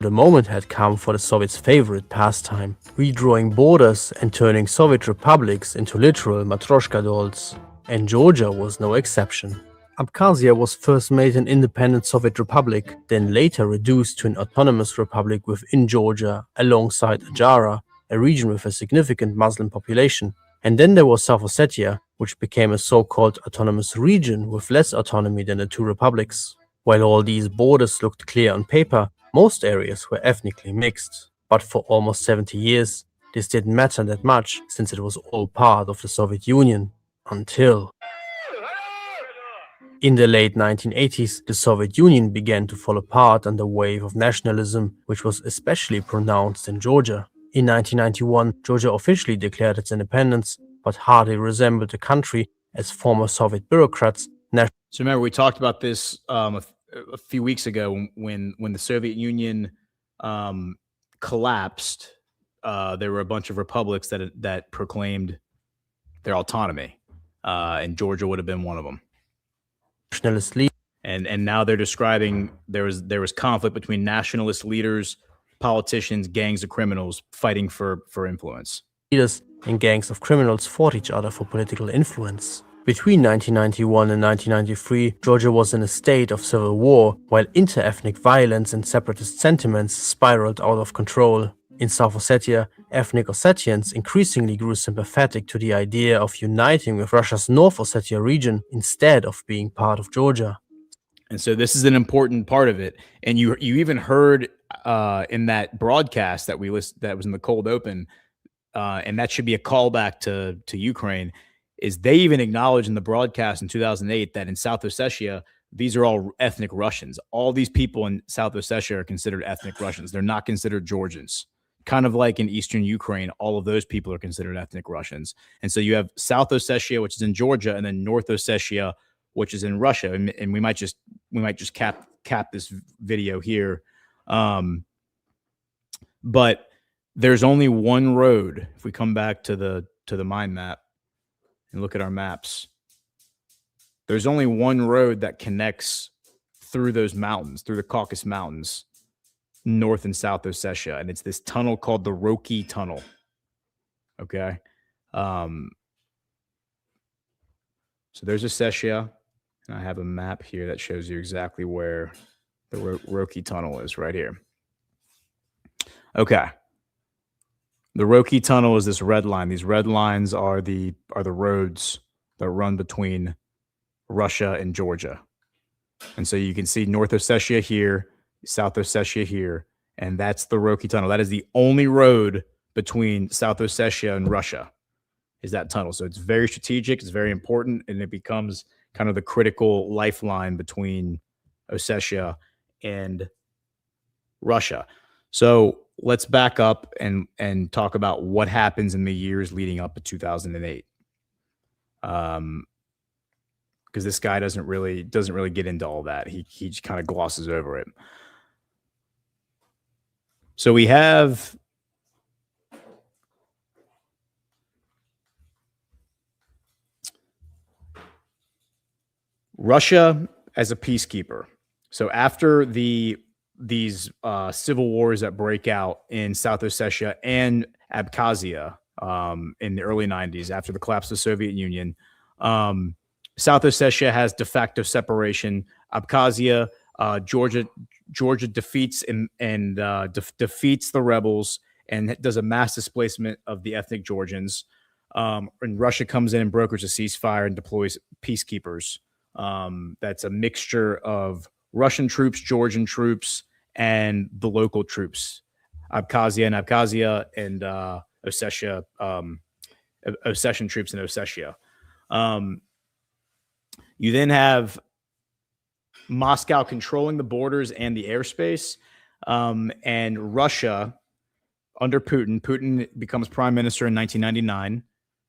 The moment had come for the Soviets' favorite pastime, redrawing borders and turning Soviet republics into literal Matryoshka dolls. And Georgia was no exception. Abkhazia was first made an independent Soviet republic, then later reduced to an autonomous republic within Georgia, alongside Adjara, a region with a significant Muslim population. And then there was South Ossetia, which became a so-called autonomous region with less autonomy than the two republics. While all these borders looked clear on paper, most areas were ethnically mixed. But for almost 70 years, this didn't matter that much, since it was all part of the Soviet Union. Until... In the late 1980s, the Soviet Union began to fall apart under a wave of nationalism, which was especially pronounced in Georgia. In 1991, Georgia officially declared its independence, but hardly resembled the country as former Soviet bureaucrats. So remember, we talked about this a few weeks ago when the Soviet Union collapsed. There were a bunch of republics that proclaimed their autonomy, and Georgia would have been one of them. And now they're describing there was conflict between nationalist leaders, politicians, gangs of criminals fighting for influence. Leaders and gangs of criminals fought each other for political influence. Between 1991 and 1993, Georgia was in a state of civil war, while inter-ethnic violence and separatist sentiments spiraled out of control. In South Ossetia, ethnic Ossetians increasingly grew sympathetic to the idea of uniting with Russia's North Ossetia region instead of being part of Georgia. And so this is an important part of it. And you even heard in that broadcast that that was in the cold open, and that should be a callback to Ukraine, is they even acknowledged in the broadcast in 2008 that in South Ossetia, these are all ethnic Russians. All these people in South Ossetia are considered ethnic Russians. They're not considered Georgians. Kind of like in Eastern Ukraine, all of those people are considered ethnic Russians. And so you have South Ossetia, which is in Georgia, and then North Ossetia, which is in Russia. And we might just cap this video here. But there's only one road. If we come back to the mind map and look at our maps, there's only one road that connects through those mountains, through the Caucasus Mountains, North and South Ossetia, and it's this tunnel called the Roki Tunnel. Okay, so there's Ossetia, and I have a map here that shows you exactly where the Roki Tunnel is, right here. Okay, the Roki Tunnel is this red line. These red lines are the roads that run between Russia and Georgia, and so you can see North Ossetia here, South Ossetia here, and that's the Roki Tunnel. That is the only road between South Ossetia and Russia, is that tunnel. So it's very strategic, it's very important, and it becomes kind of the critical lifeline between Ossetia and Russia. So let's back up and talk about what happens in the years leading up to 2008. Because this guy doesn't really get into all that. He just kind of glosses over it. So we have Russia as a peacekeeper. So after these civil wars that break out in South Ossetia and Abkhazia in the early 90s, after the collapse of the Soviet Union, South Ossetia has de facto separation. Abkhazia, Georgia defeats defeats the rebels and does a mass displacement of the ethnic Georgians. And Russia comes in and brokers a ceasefire and deploys peacekeepers. That's a mixture of Russian troops, Georgian troops, and the local troops, Abkhazia and Ossetia, Ossetian troops in Ossetia. You then have Moscow controlling the borders and the airspace, and Russia under Putin. Putin becomes prime minister in 1999.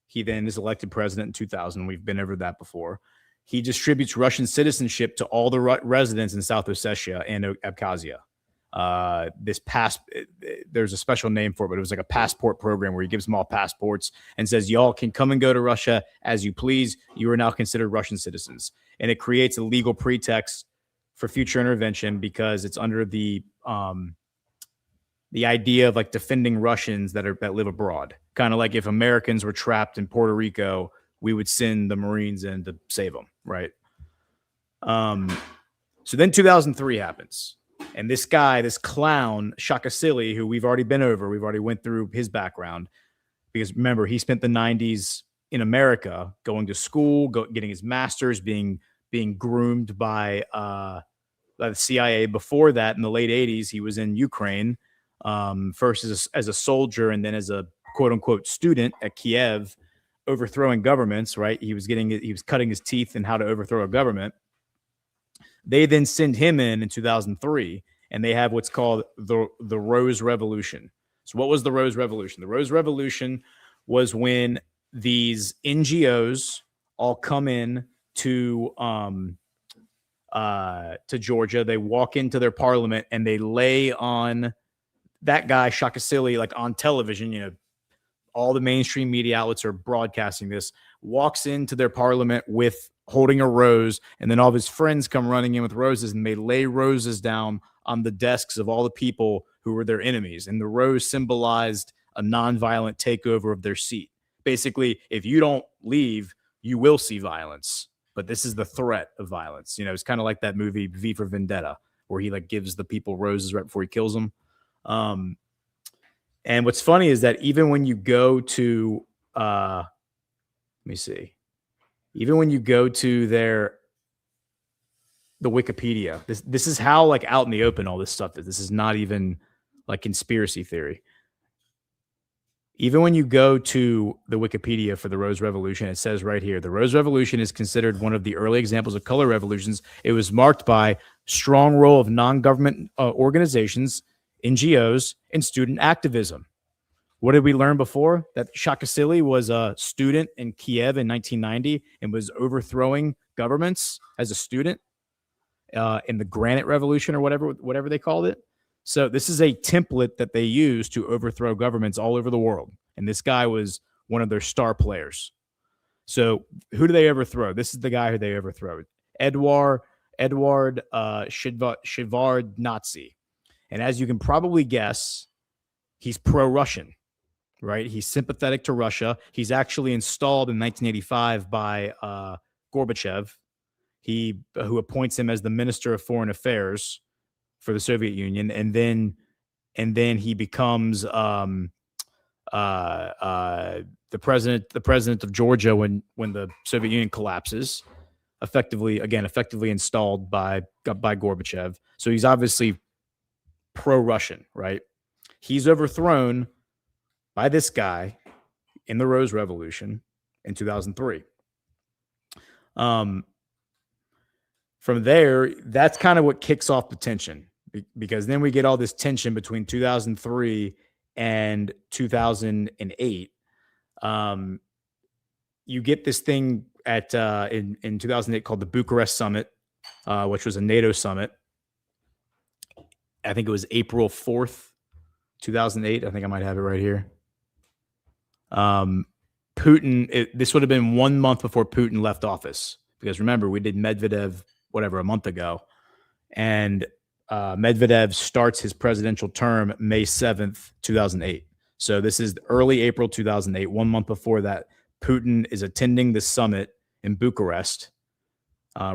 He then is elected president in 2000. We've been over that before. He distributes Russian citizenship to all the residents in South Ossetia and Abkhazia. There's a special name for it, but it was like a passport program where he gives them all passports and says, y'all can come and go to Russia as you please. You are now considered Russian citizens. And it creates a legal pretext for future intervention because it's under the idea of like defending Russians that live abroad. Kind of like if Americans were trapped in Puerto Rico, we would send the Marines in to save them, right? So then 2003 happens. And this guy, this clown, Saakashvili, who we've already been over, we've already went through his background. Because remember, he spent the 90s in America going to school, getting his master's, being groomed by the CIA. Before that, in the late 80s, he was in Ukraine, first as a soldier and then as a quote-unquote student at Kiev, overthrowing governments, right? He was cutting his teeth in how to overthrow a government. They then send him in 2003, and they have what's called the Rose Revolution. So what was the Rose Revolution? The Rose Revolution was when these NGOs all come in to Georgia. They walk into their parliament and they lay on that guy, Saakashvili, like on television, you know, all the mainstream media outlets are broadcasting this, walks into their parliament with holding a rose, and then all of his friends come running in with roses, and they lay roses down on the desks of all the people who were their enemies. And the rose symbolized a nonviolent takeover of their seat. Basically, if you don't leave, you will see violence. But this is the threat of violence. You know, it's kind of like that movie V for Vendetta, where he like gives the people roses right before he kills them. And what's funny is that even when you go to, let me see, even when you go to the Wikipedia, this is how like out in the open all this stuff is. This is not even like conspiracy theory. Even when you go to the Wikipedia for the Rose Revolution, it says right here, the Rose Revolution is considered one of the early examples of color revolutions. It was marked by strong role of non-government organizations, NGOs, and student activism. What did we learn before? That Saakashvili was a student in Kiev in 1990 and was overthrowing governments as a student in the Granite Revolution or whatever they called it. So this is a template that they use to overthrow governments all over the world. And this guy was one of their star players. So who do they overthrow? This is the guy who they overthrow. Eduard Shevardnadze. And as you can probably guess, he's pro-Russian, right? He's sympathetic to Russia. He's actually installed in 1985 by Gorbachev, who appoints him as the Minister of Foreign Affairs for the Soviet Union, and then he becomes the president of Georgia when the Soviet Union collapses, effectively installed by Gorbachev. So he's obviously pro-Russian, right? He's overthrown by this guy in the Rose Revolution in 2003. From there, that's kind of what kicks off the tension, because then we get all this tension between 2003 and 2008. You get this thing in 2008 called the Bucharest Summit, which was a NATO summit. I think it was April 4th, 2008. I think I might have it right here. Putin, this would have been 1 month before Putin left office, because remember, we did Medvedev, whatever, a month ago. And Medvedev starts his presidential term May 7th, 2008. So this is early April 2008, 1 month before that. Putin is attending the summit in Bucharest,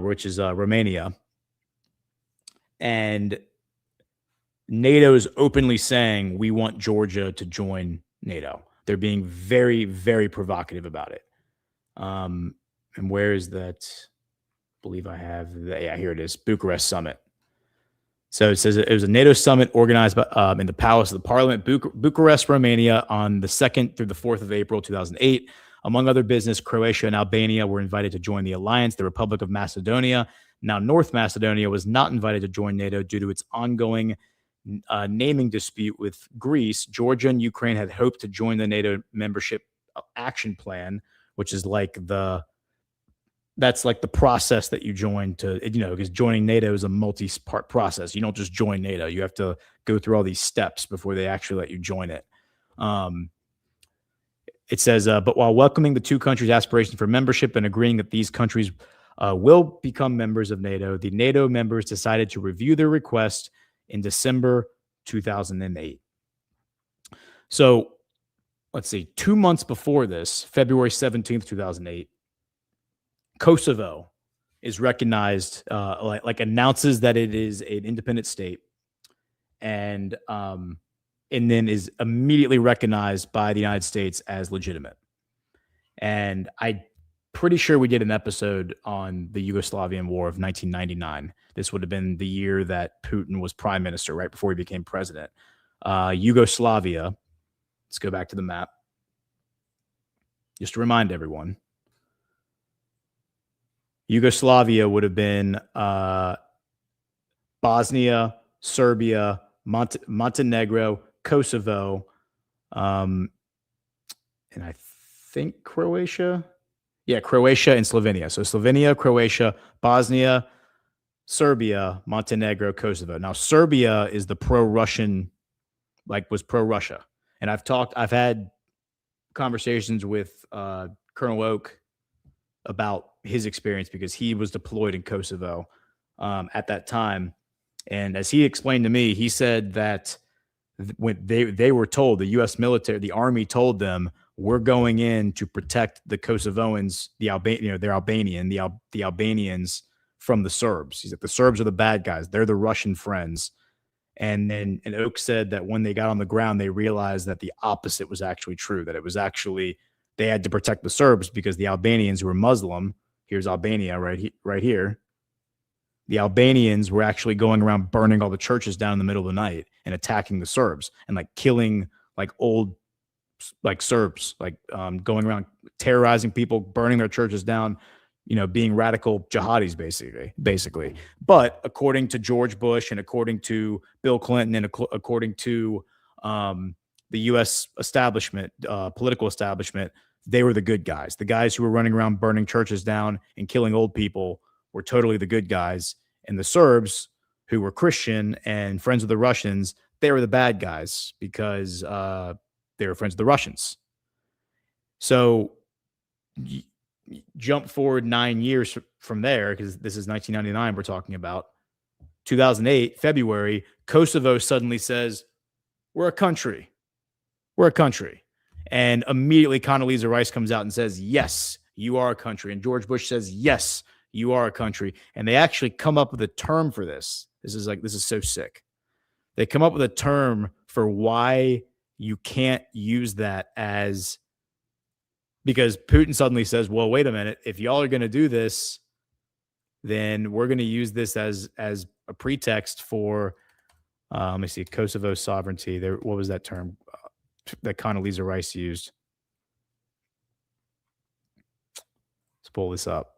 which is Romania. And NATO is openly saying, we want Georgia to join NATO. They're being very, very provocative about it. And where is that? I believe I have, yeah, here it is, Bucharest summit. So it says it was a NATO summit organized by, in the Palace of the Parliament, Bucharest, Romania, on the 2nd through the 4th of April, 2008. Among other business, Croatia and Albania were invited to join the alliance. The Republic of Macedonia, now North Macedonia, was not invited to join NATO due to its ongoing naming dispute with Greece. Georgia and Ukraine had hoped to join the NATO membership action plan, which is like that's like the process that you join to, because joining NATO is a multi-part process. You don't just join NATO. You have to go through all these steps before they actually let you join it. It says, but while welcoming the two countries' aspirations for membership and agreeing that these countries will become members of NATO, the NATO members decided to review their request in December 2008. So let's see, 2 months before this, February 17th, 2008, Kosovo is recognized, like announces that it is an independent state, and then is immediately recognized by the United States as legitimate. And I'm pretty sure we did an episode on the Yugoslavian War of 1999. This would have been the year that Putin was prime minister, right before he became president. Yugoslavia, let's go back to the map, just to remind everyone. Yugoslavia would have been Bosnia, Serbia, Montenegro, Kosovo, and I think Croatia. Yeah, Croatia and Slovenia. So Slovenia, Croatia, Bosnia, Serbia, Montenegro, Kosovo. Now Serbia is the pro-Russian, was pro-Russia. And I've had conversations with Colonel Oak about his experience, because he was deployed in Kosovo at that time. And as he explained to me, he said that when they were told, the U.S. military, the army told them, we're going in to protect the Kosovoans, they're Albanian, the Albanians from the Serbs. He said the Serbs are the bad guys. They're the Russian friends. And Oak said that when they got on the ground, they realized that the opposite was actually true, that it was actually, they had to protect the Serbs because the Albanians, who were Muslim, here's Albania right here. The Albanians were actually going around burning all the churches down in the middle of the night and attacking the Serbs and killing old Serbs, going around terrorizing people, burning their churches down, being radical jihadis, basically. But according to George Bush and according to Bill Clinton and according to the U.S. establishment, political establishment, they were the good guys. The guys who were running around burning churches down and killing old people were totally the good guys. And the Serbs, who were Christian and friends of the Russians, they were the bad guys because they were friends of the Russians. So jump forward 9 years from there, because this is 1999 we're talking about. 2008, February, Kosovo suddenly says, we're a country. We're a country. And immediately Condoleezza Rice comes out and says, yes, you are a country. And George Bush says, yes, you are a country. And they actually come up with a term for this. This is so sick. They come up with a term for why you can't use that as, because Putin suddenly says, well, wait a minute, if y'all are going to do this, then we're going to use this as a pretext for, let me see, Kosovo sovereignty. There, what was that term that Condoleezza Rice used? Let's pull this up.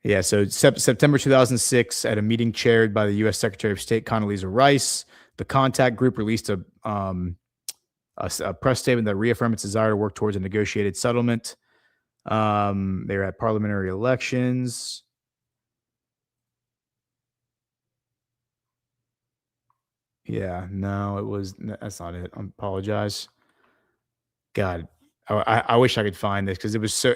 Yeah, so September 2006, at a meeting chaired by the U.S. Secretary of State Condoleezza Rice, the contact group released a press statement that reaffirmed its desire to work towards a negotiated settlement. They were at parliamentary elections. Yeah, no, that's not it. I apologize. God, I wish I could find this because it was so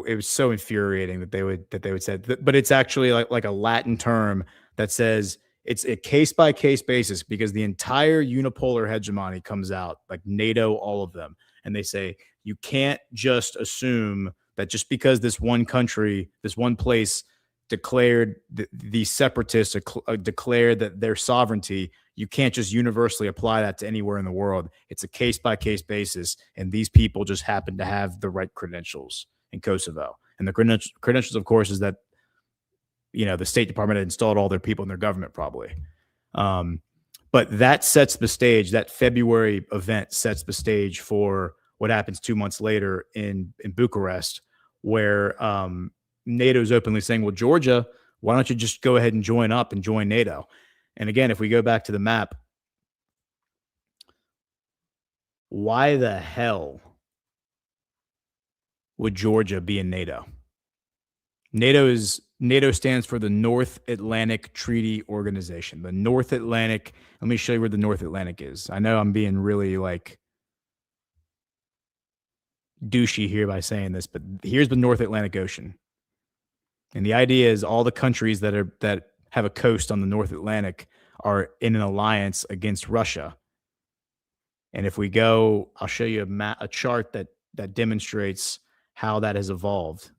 infuriating that they would say that, but it's actually like a Latin term that says it's a case by case basis because the entire unipolar hegemony comes out, like NATO, all of them, and they say you can't just assume that just because this one country, this one place declared the separatists declared that their sovereignty, you can't just universally apply that to anywhere in the world. It's a case by case basis, and these people just happen to have the right credentials in Kosovo. And the credentials, of course, is that the State Department had installed all their people in their government, probably. But that sets the stage. That February event sets the stage for what happens 2 months later in Bucharest, where NATO's openly saying, well, Georgia, why don't you just go ahead and join up and join NATO? And again, if we go back to the map, why the hell would Georgia be in NATO? NATO stands for the North Atlantic Treaty Organization. The North Atlantic, let me show you where the North Atlantic is. I know I'm being really douchey here by saying this, but here's the North Atlantic Ocean. And the idea is all the countries that have a coast on the North Atlantic are in an alliance against Russia. And if we go, I'll show you a chart that demonstrates how that has evolved.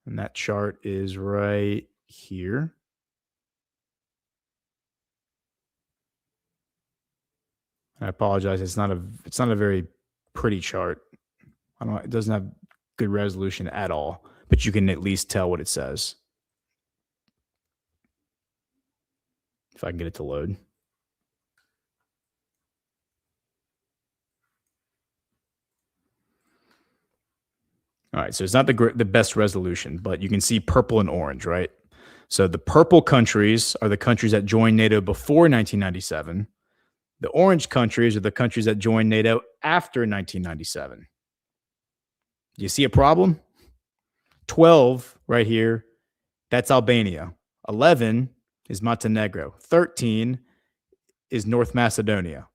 And that chart is right here. I apologize. It's not a very pretty chart. It doesn't have good resolution at all, but you can at least tell what it says. If I can get it to load. All right, so it's not the best resolution, but you can see purple and orange, right? So the purple countries are the countries that joined NATO before 1997. The orange countries are the countries that joined NATO after 1997. Do you see a problem? 12 right here, that's Albania. 11 is Montenegro. 13 is North Macedonia.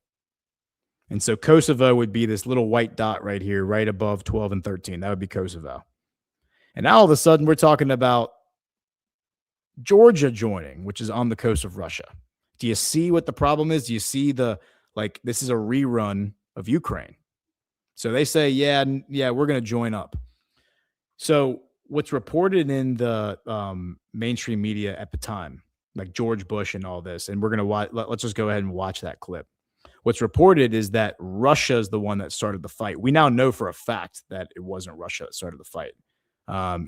And so Kosovo would be this little white dot right here, right above 12 and 13. That would be Kosovo. And now all of a sudden we're talking about Georgia joining, which is on the coast of Russia. Do you see what the problem is? Do you see this is a rerun of Ukraine? So they say, yeah, we're going to join up. So what's reported in the mainstream media at the time, like George Bush and all this, and we're going to watch, let's just go ahead and watch that clip. What's reported is that Russia is the one that started the fight. We now know for a fact that it wasn't Russia that started the fight.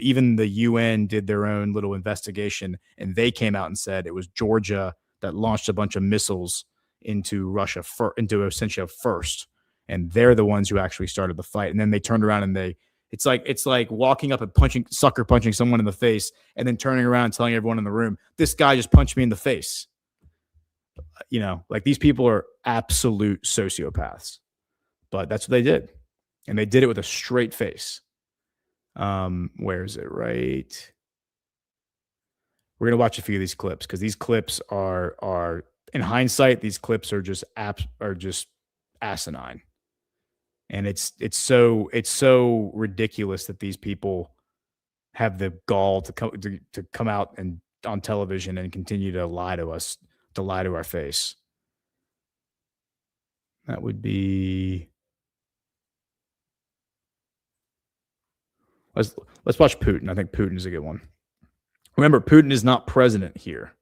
Even the UN did their own little investigation, and they came out and said it was Georgia that launched a bunch of missiles into Russia, into Ossetia first, and they're the ones who actually started the fight. And then they turned around and it's like walking up and sucker punching someone in the face, and then turning around and telling everyone in the room, "This guy just punched me in the face." These people are absolute sociopaths, but that's what they did. And they did it with a straight face. Where is it? Right. We're going to watch a few of these clips because these clips are in hindsight, these clips are just asinine. And it's so ridiculous that these people have the gall to come out and on television and continue to lie to us, to lie to our face. That would be. Let's watch Putin. I think Putin is a good one. Remember, Putin is not president here.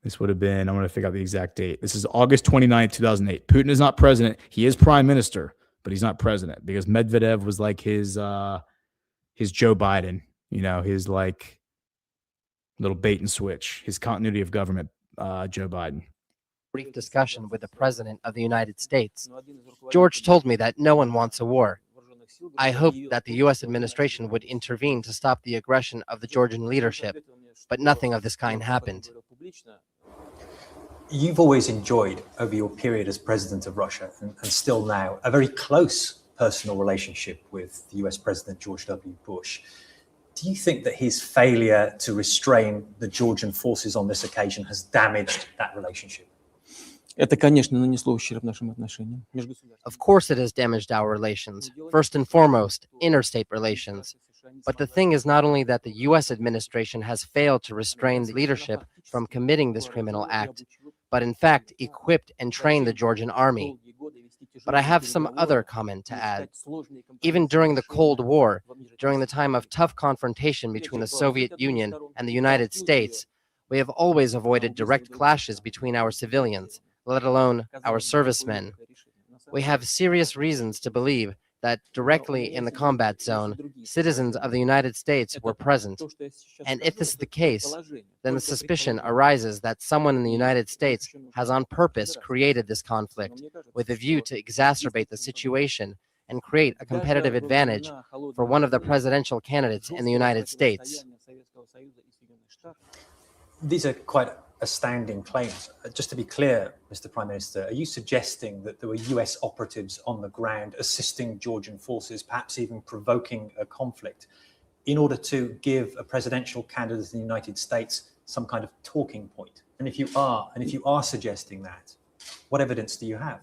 This would have been, I'm going to figure out the exact date. This is August 29th, 2008. Putin is not president. He is prime minister, but he's not president because Medvedev was like his Joe Biden, his like little bait and switch, his continuity of government, Joe Biden. Brief discussion with the President of the United States. George told me that no one wants a war. I hoped that the U.S. administration would intervene to stop the aggression of the Georgian leadership, but nothing of this kind happened. You've always enjoyed, over your period as president of Russia, and still now, a very close personal relationship with the US President George W. Bush. Do you think that his failure to restrain the Georgian forces on this occasion has damaged that relationship? Это, конечно, нанесло ущерб нашим отношениям межгосударственным. Of course, it has damaged our relations, first and foremost, interstate relations. But the thing is not only that the US administration has failed to restrain the leadership from committing this criminal act, but in fact equipped and trained the Georgian army. But I have some other comment to add. Even during the Cold War, during the time of tough confrontation between the Soviet Union and the United States, we have always avoided direct clashes between our civilians, let alone our servicemen. We have serious reasons to believe that directly in the combat zone, citizens of the United States were present. And if this is the case, then the suspicion arises that someone in the United States has on purpose created this conflict with a view to exacerbate the situation and create a competitive advantage for one of the presidential candidates in the United States. These are quite astounding claims. Just to be clear, Mr. Prime Minister, are you suggesting that there were US operatives on the ground assisting Georgian forces, perhaps even provoking a conflict, in order to give a presidential candidate in the United States some kind of talking point? And if you are suggesting that, what evidence do you have?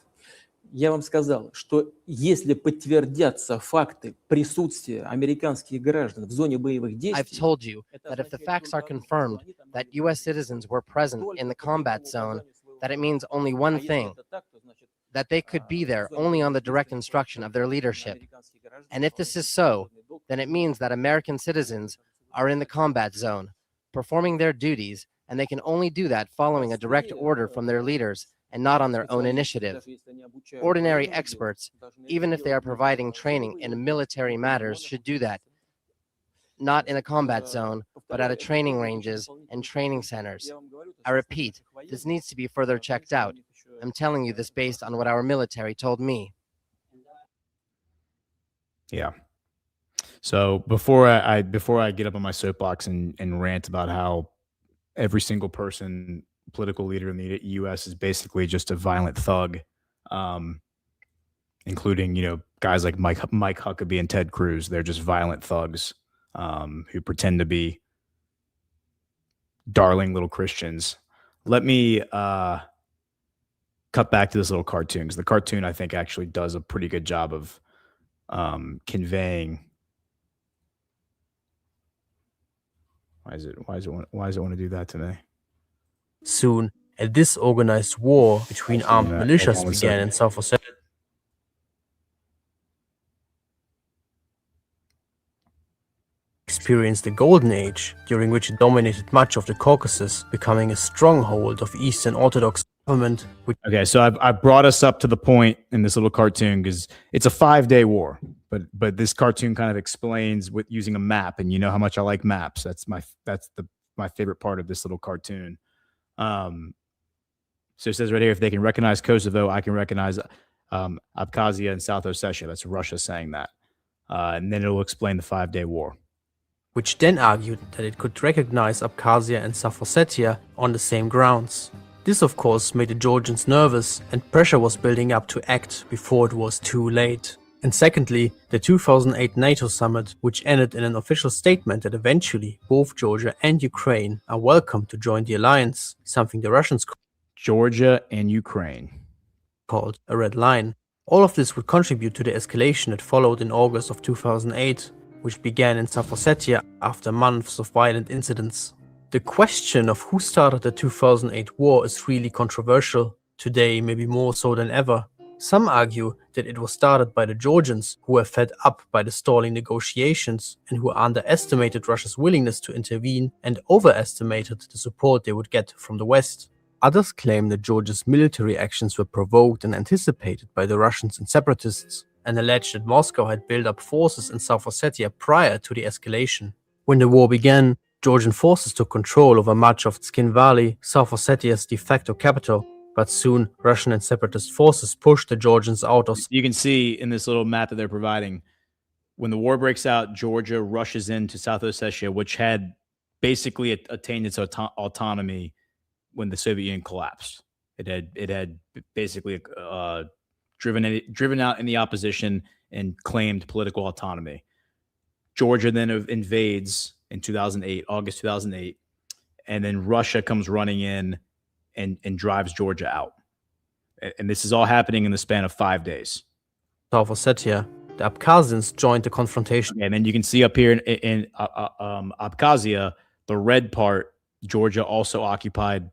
Я вам сказал, что если подтвердятся факты присутствия американских граждан в зоне боевых действий, I've told you that if the facts are confirmed that US citizens were present in the combat zone, that it means only one thing, that they could be there only on the direct instruction of their leadership. And if this is so, then it means that American citizens are in the combat zone, performing their duties, and they can only do that following a direct order from their leaders and not on their own initiative. Ordinary experts, even if they are providing training in military matters, should do that, not in a combat zone, but at a training ranges and training centers. I repeat, this needs to be further checked out. I'm telling you this based on what our military told me. Yeah. So before I get up on my soapbox and rant about how every single person, political leader in the U.S. is basically just a violent thug, including guys like Mike Huckabee and Ted Cruz. They're just violent thugs who pretend to be darling little Christians. Let me cut back to this little cartoon, because the cartoon, I think, actually does a pretty good job of conveying. Why does it want to do that to me? Soon, a disorganized war between armed militias began in South Ossetia. Experienced the Golden Age, during which it dominated much of the Caucasus, becoming a stronghold of Eastern Orthodox government. Okay, so I brought us up to the point in this little cartoon because it's a 5-day war, but this cartoon kind of explains with using a map, and you know how much I like maps. That's my favorite part of this little cartoon. So it says right here, if they can recognize Kosovo, I can recognize Abkhazia and South Ossetia. That's Russia saying that. And then it'll explain the 5-day war. Which then argued that it could recognize Abkhazia and South Ossetia on the same grounds. This of course made the Georgians nervous, and pressure was building up to act before it was too late. And secondly, the 2008 NATO summit, which ended in an official statement that eventually both Georgia and Ukraine are welcome to join the alliance, something the Russians Georgia and Ukraine called a red line. All of this would contribute to the escalation that followed in August of 2008, which began in South Ossetia after months of violent incidents. The question of who started the 2008 war is really controversial, today maybe more so than ever. Some argue that it was started by the Georgians, who were fed up by the stalling negotiations and who underestimated Russia's willingness to intervene and overestimated the support they would get from the West. Others claim that Georgia's military actions were provoked and anticipated by the Russians and separatists, and allege that Moscow had built up forces in South Ossetia prior to the escalation. When the war began, Georgian forces took control over much of Tskhin Valley, South Ossetia's de facto capital, but soon Russian and separatist forces pushed the Georgians out of... You can see in this little map that they're providing, when the war breaks out, Georgia rushes into South Ossetia, which had basically attained its autonomy when the Soviet Union collapsed. It had basically driven out in the opposition and claimed political autonomy. Georgia then invades in 2008, August 2008, and then Russia comes running in and drives Georgia out. And this is all happening in the span of 5 days. South Ossetia, the Abkhazians joined the confrontation. And then you can see up here in Abkhazia, the red part, Georgia also occupied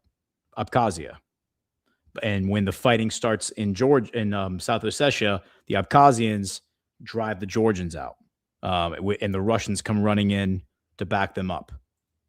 Abkhazia. And when the fighting starts in South Ossetia, the Abkhazians drive the Georgians out. And the Russians come running in to back them up.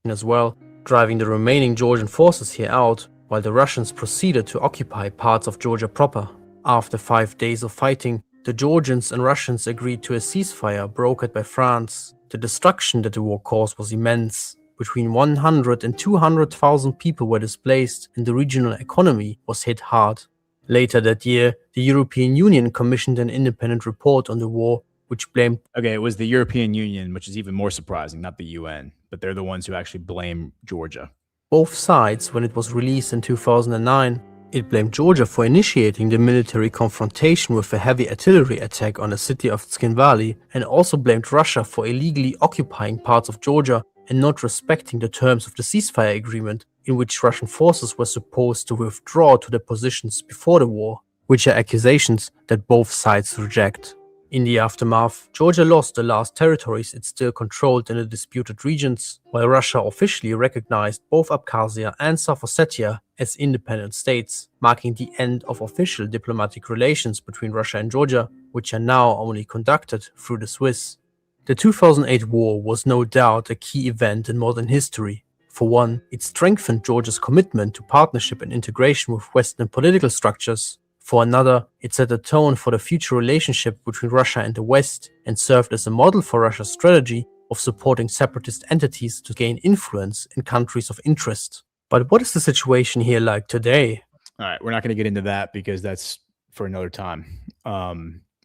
As well, driving the remaining Georgian forces here out, while the Russians proceeded to occupy parts of Georgia proper. After 5 days of fighting, the Georgians and Russians agreed to a ceasefire brokered by France. The destruction that the war caused was immense. Between 100 and 200,000 people were displaced, and the regional economy was hit hard. Later that year, the European Union commissioned an independent report on the war, which blamed... Okay, it was the European Union, which is even more surprising, not the UN, but they're the ones who actually blame Georgia. Both sides when it was released in 2009. It blamed Georgia for initiating the military confrontation with a heavy artillery attack on the city of Tskhinvali, and also blamed Russia for illegally occupying parts of Georgia and not respecting the terms of the ceasefire agreement, in which Russian forces were supposed to withdraw to their positions before the war, which are accusations that both sides reject. In the aftermath, Georgia lost the last territories it still controlled in the disputed regions, while Russia officially recognized both Abkhazia and South Ossetia as independent states, marking the end of official diplomatic relations between Russia and Georgia, which are now only conducted through the Swiss. The 2008 war was no doubt a key event in modern history. For one, it strengthened Georgia's commitment to partnership and integration with Western political structures. For another, it set a tone for the future relationship between Russia and the West and served as a model for Russia's strategy of supporting separatist entities to gain influence in countries of interest. But what is the situation here like today? All right, we're not going to get into that because that's for another time.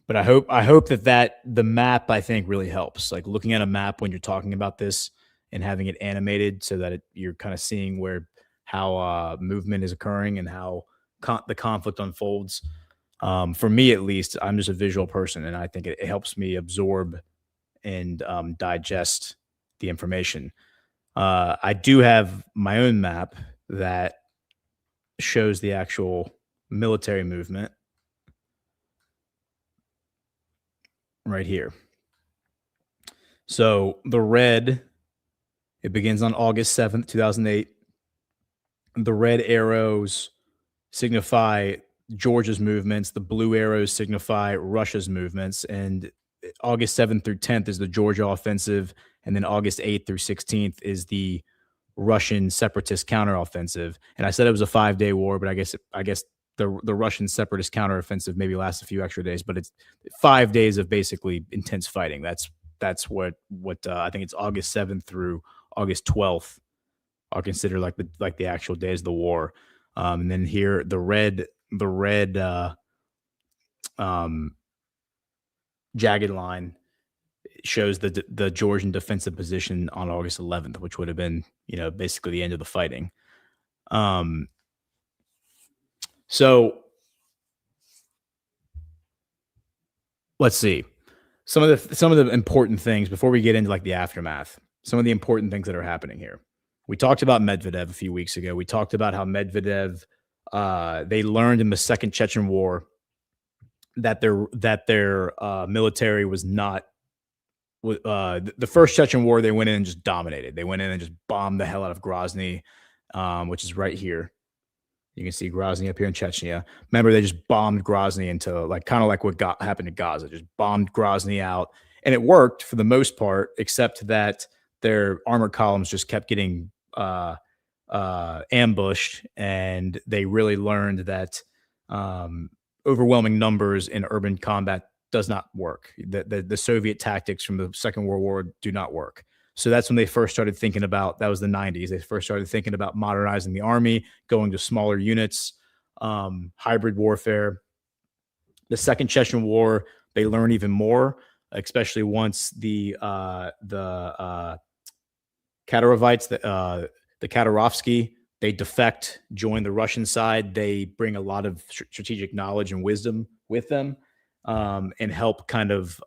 But I hope that the map, I think, really helps. Like looking at a map when you're talking about this and having it animated so that you're kind of seeing how movement is occurring and how the conflict unfolds. For me, at least, I'm just a visual person, and I think it helps me absorb and digest the information. I do have my own map that shows the actual military movement right here. So the red, it begins on August 7th, 2008. The red arrows signify Georgia's movements. The blue arrows signify Russia's movements. And August 7th through 10th is the Georgia offensive. And then August 8th through 16th is the Russian separatist counteroffensive. And I said it was a 5-day war, but I guess the Russian separatist counteroffensive maybe lasts a few extra days, but it's 5 days of basically intense fighting. That's what I think it's August 7th through August 12th are considered like the actual days of the war. And then here the red jagged line shows the Georgian defensive position on August 11th, which would have been, basically the end of the fighting. So let's see some of the important things before we get into like the aftermath. Some of the important things that are happening here. We talked about Medvedev a few weeks ago. We talked about how Medvedev, they learned in the Second Chechen War that their military was not. The First Chechen War, they went in and just dominated. They went in and just bombed the hell out of Grozny, which is right here. You can see Grozny up here in Chechnya. Remember, they just bombed Grozny into kind of like what happened to Gaza. Just bombed Grozny out, and it worked for the most part, except that their armored columns just kept getting ambushed, and they really learned that overwhelming numbers in urban combat does not work. The Soviet tactics from the Second World War do not work. So that's when they first started thinking about, that was the 90s. They first started thinking about modernizing the army, going to smaller units, hybrid warfare. The Second Chechen War, they learned even more, especially once the Kadyrovites, the Kadyrovsky, they defect, join the Russian side. They bring a lot of strategic knowledge and wisdom with them, and help kind of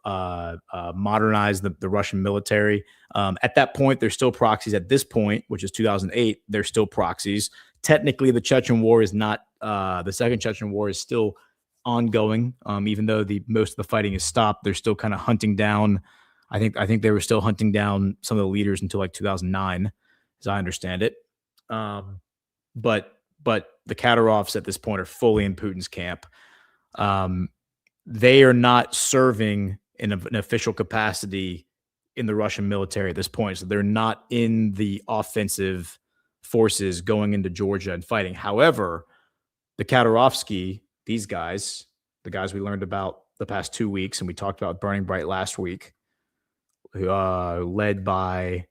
modernize the Russian military. At that point, they're still proxies. At this point, which is 2008, they're still proxies. technically the Chechen War is not, the second Chechen War is still ongoing. Even though most of the fighting is stopped, they're still kind of hunting down. I think they were still hunting down some of the leaders until like 2009, as I understand it. But the Kadyrovs at this point are fully in Putin's camp. They are not serving in an official capacity in the Russian military at this point. So they're not in the offensive forces going into Georgia and fighting. However, the Kadyrovsky, these guys, the guys we learned about the past 2 weeks, and we talked about Burning Bright last week, led by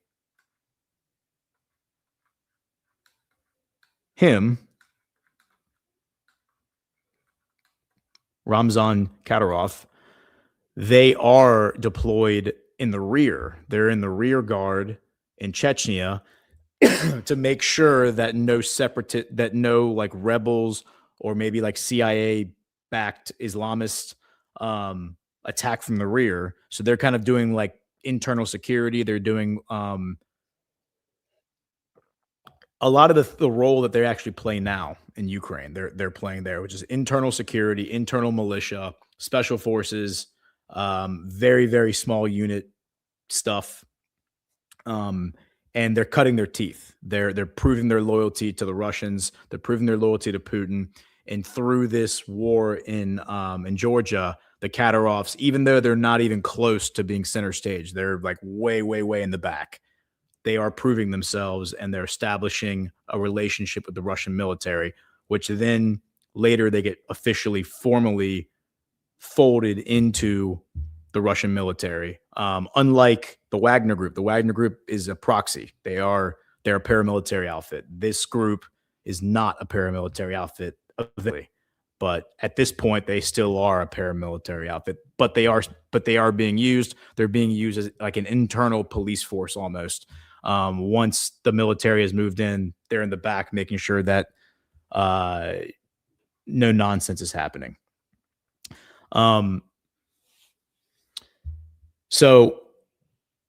him, Ramzan Kadyrov, they are deployed in the rear. They're in the rear guard in Chechnya to make sure that no like rebels or maybe like CIA-backed Islamists attack from the rear. So they're kind of doing like internal security. They're doing a lot of the role that they actually play now in Ukraine. They're playing there, which is internal security, internal militia, special forces, very, very small unit stuff. And they're cutting their teeth. They're proving their loyalty to the Russians. They're proving their loyalty to Putin. And through this war in Georgia, the Kadyrovs, even though they're not even close to being center stage, they're like way, way, way in the back. They are proving themselves, and they're establishing a relationship with the Russian military, which then later they get officially, formally folded into the Russian military. Unlike the Wagner Group is a proxy. They're a paramilitary outfit. This group is not a paramilitary outfit, but at this point they still are a paramilitary outfit. But they are being used. They're being used as like an internal police force almost. Once the military has moved in, they're in the back making sure that no nonsense is happening. So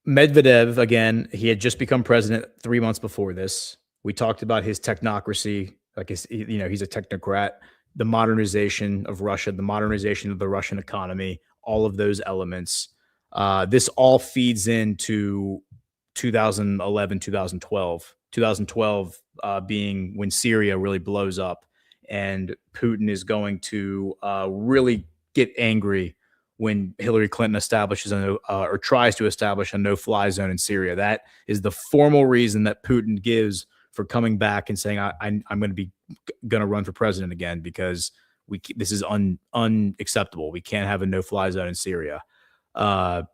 Medvedev, again, he had just become president 3 months before this. We talked about his technocracy, like he's a technocrat, the modernization of Russia, the modernization of the Russian economy, all of those elements. This all feeds into 2011, 2012. 2012 being when Syria really blows up, and Putin is going to really get angry when Hillary Clinton establishes or tries to establish a no-fly zone in Syria. That is the formal reason that Putin gives for coming back and saying, I'm going to run for president again, because this is unacceptable. We can't have a no-fly zone in Syria. And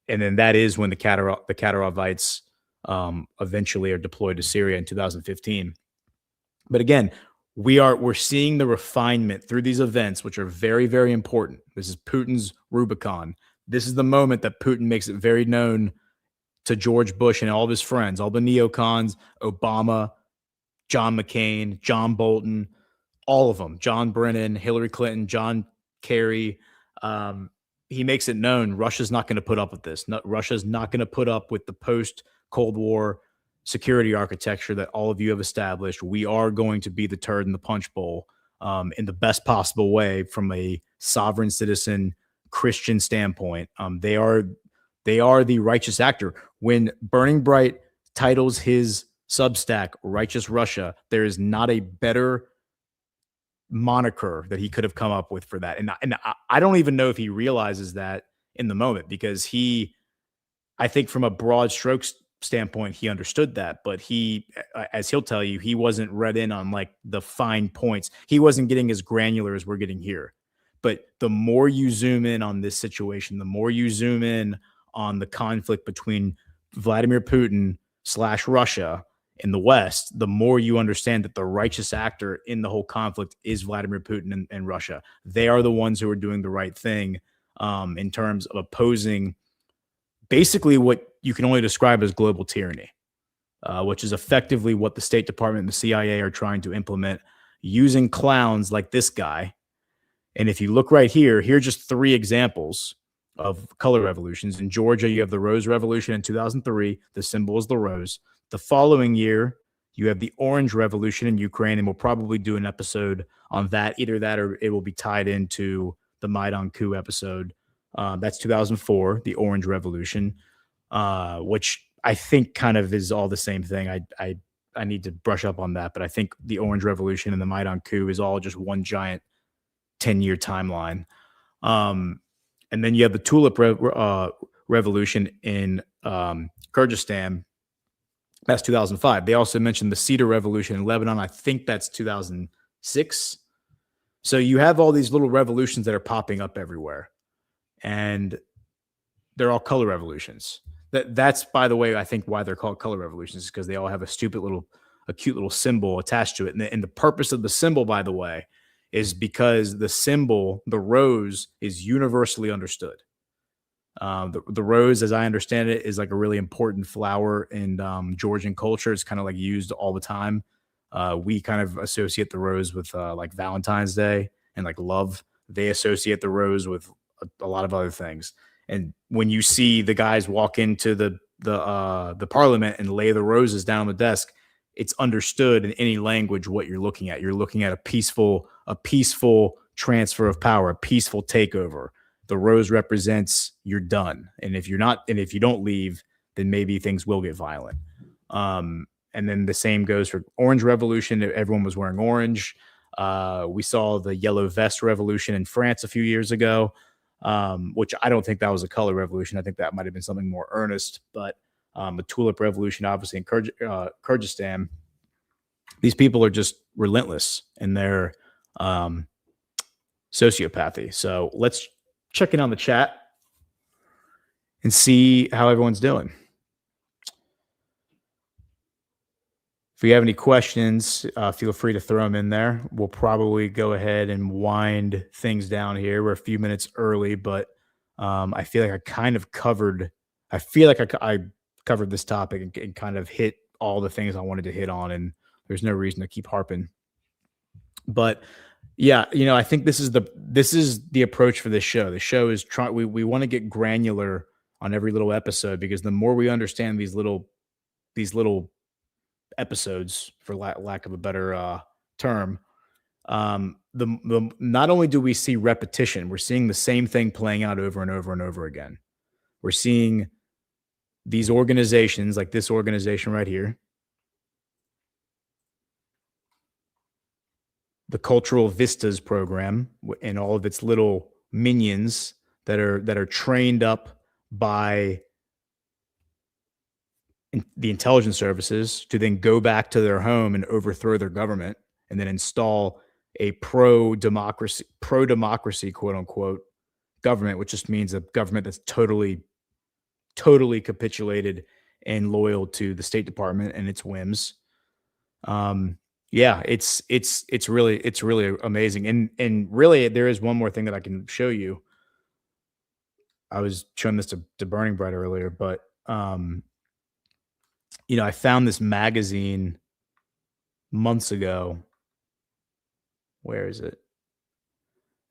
then that is when the Kadyrovites eventually are deployed to Syria in 2015. But again, we're seeing the refinement through these events, which are very, very important. This is Putin's Rubicon. This is the moment that Putin makes it very known to George Bush and all of his friends, all the neocons, Obama, John McCain, John Bolton, all of them, John Brennan, Hillary Clinton, John Kerry. He makes it known Russia's not going to put up with this. Russia's not going to put up with the post-Cold War security architecture that all of you have established. We are going to be the turd in the punch bowl in the best possible way from a sovereign citizen Christian standpoint. They are the righteous actor. When Burning Bright titles his Substack Righteous Russia, there is not a better moniker that he could have come up with for that. And I don't even know if he realizes that in the moment, because I think from a broad strokes standpoint, he understood that, but he, as he'll tell you, he wasn't read in on like the fine points. He wasn't getting as granular as we're getting here. But the more you zoom in on this situation, the more you zoom in on the conflict between Vladimir Putin / Russia in the West, the more you understand that the righteous actor in the whole conflict is Vladimir Putin and Russia. They are the ones who are doing the right thing in terms of opposing basically what you can only describe as global tyranny, which is effectively what the State Department and the CIA are trying to implement using clowns like this guy. And if you look right here, here are just 3 examples of color revolutions. In Georgia, you have the Rose Revolution in 2003. The symbol is the rose. The following year, You have the Orange Revolution in Ukraine, and we'll probably do an episode on that. Either that or it will be tied into the Maidan coup episode. That's 2004, the Orange Revolution, which I think kind of is all the same thing. I need to brush up on that, but I think the Orange Revolution and the Maidan coup is all just one giant 10-year timeline. And then you have the Tulip Revolution in Kyrgyzstan. That's 2005. They also mentioned the Cedar Revolution in Lebanon. I think that's 2006. So you have all these little revolutions that are popping up everywhere, and they're all color revolutions. That's, by the way, I think why they're called color revolutions is because they all have a cute little symbol attached to it. And the purpose of the symbol, by the way, is because the symbol, the rose, is universally understood. The rose, as I understand it, is like a really important flower in Georgian culture. It's kind of like used all the time. We kind of associate the rose with like Valentine's Day and like love. They associate the rose with a lot of other things. And when you see the guys walk into the parliament and lay the roses down on the desk, it's understood in any language what you're looking at. You're looking at a peaceful transfer of power, a peaceful takeover. The rose represents you're done. And if you don't leave, then maybe things will get violent. And then the same goes for Orange Revolution. Everyone was wearing orange. We saw the yellow vest revolution in France a few years ago, which I don't think that was a color revolution. I think that might have been something more earnest. But the Tulip Revolution, obviously in Kyrgyzstan, these people are just relentless in their sociopathy. So let's check in on the chat and see how everyone's doing. If you have any questions, feel free to throw them in there. We'll probably go ahead and wind things down here. We're a few minutes early, but I feel like I covered this topic and kind of hit all the things I wanted to hit on, and there's no reason to keep harping. But yeah, I think this is the approach for this show. The show is we want to get granular on every little episode, because the more we understand these little episodes, for lack of a better term, the not only do we see repetition, we're seeing the same thing playing out over and over and over again. We're seeing these organizations, like this organization right here, the Cultural Vistas program, and all of its little minions that are trained up by the intelligence services to then go back to their home and overthrow their government, and then install a pro-democracy, quote unquote, government, which just means a government that's totally capitulated and loyal to the State Department and its whims. Yeah, it's really amazing. And really, there is one more thing that I can show you. I was showing this to Burning Bread earlier, but I found this magazine months ago. Where is it?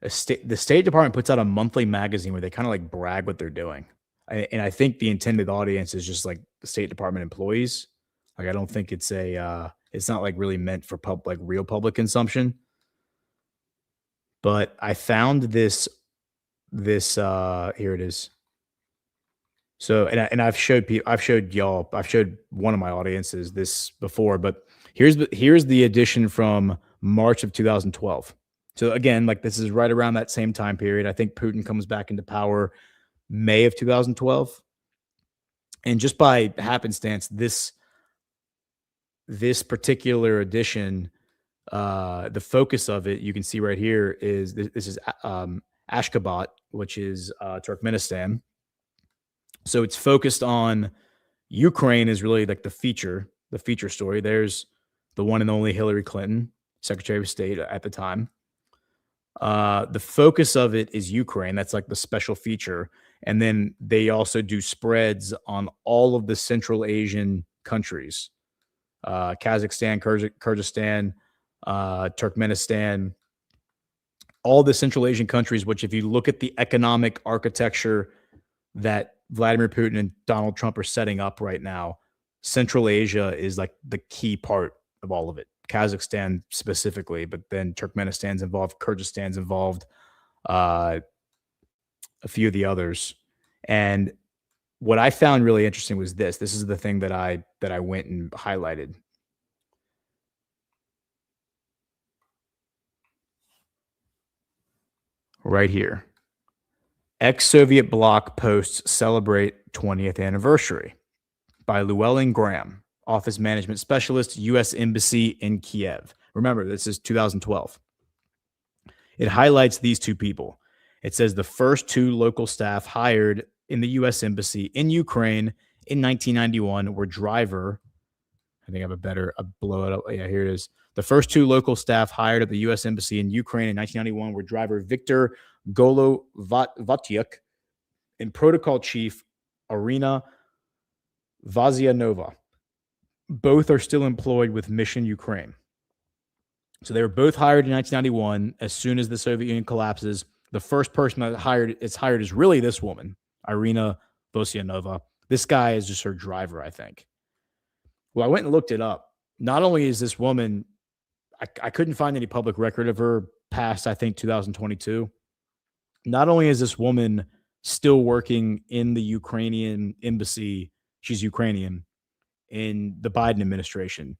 The State Department puts out a monthly magazine where they kind of like brag what they're doing. And I think the intended audience is just like the State Department employees. Like, I don't think it's it's not like really meant for real public consumption. But I found this here it is. So, and I've showed one of my audiences this before, but here's the edition from March of 2012. So again, like, this is right around that same time period. I think Putin comes back into power May of 2012. And just by happenstance, this particular edition, the focus of it, you can see right here, is this is Ashgabat, which is Turkmenistan. So it's focused on Ukraine, is really like the feature story. There's the one and only Hillary Clinton, Secretary of State at the time. The focus of it is Ukraine. That's like the special feature. And then they also do spreads on all of the Central Asian countries, Kazakhstan, Kyrgyzstan, Turkmenistan, all the Central Asian countries, which, if you look at the economic architecture that Vladimir Putin and Donald Trump are setting up right now, Central Asia is like the key part of all of it. Kazakhstan specifically, but then Turkmenistan's involved, Kyrgyzstan's involved, a few of the others. And what I found really interesting was this. This is the thing that I went and highlighted. Right here. Ex-Soviet bloc posts celebrate 20th anniversary by Llewellyn Graham, office management specialist, U.S. Embassy in Kiev. Remember, this is 2012. It highlights these two people. It says the first two local staff hired in the U.S. Embassy in Ukraine in 1991 were driver. I think I have a better, blow it up. Yeah, here it is. The first two local staff hired at the U.S. Embassy in Ukraine in 1991 were driver Viktor Golovatyuk and protocol chief Irina Vazianova. Both are still employed with Mission Ukraine. So they were both hired in 1991. As soon as the Soviet Union collapses, the first person that is hired is really this woman, Irina Vazianova. This guy is just her driver, I think. Well, I went and looked it up. Not only is this woman, I couldn't find any public record of her past, I think, 2022. Not only is this woman still working in the Ukrainian embassy, she's Ukrainian, in the Biden administration,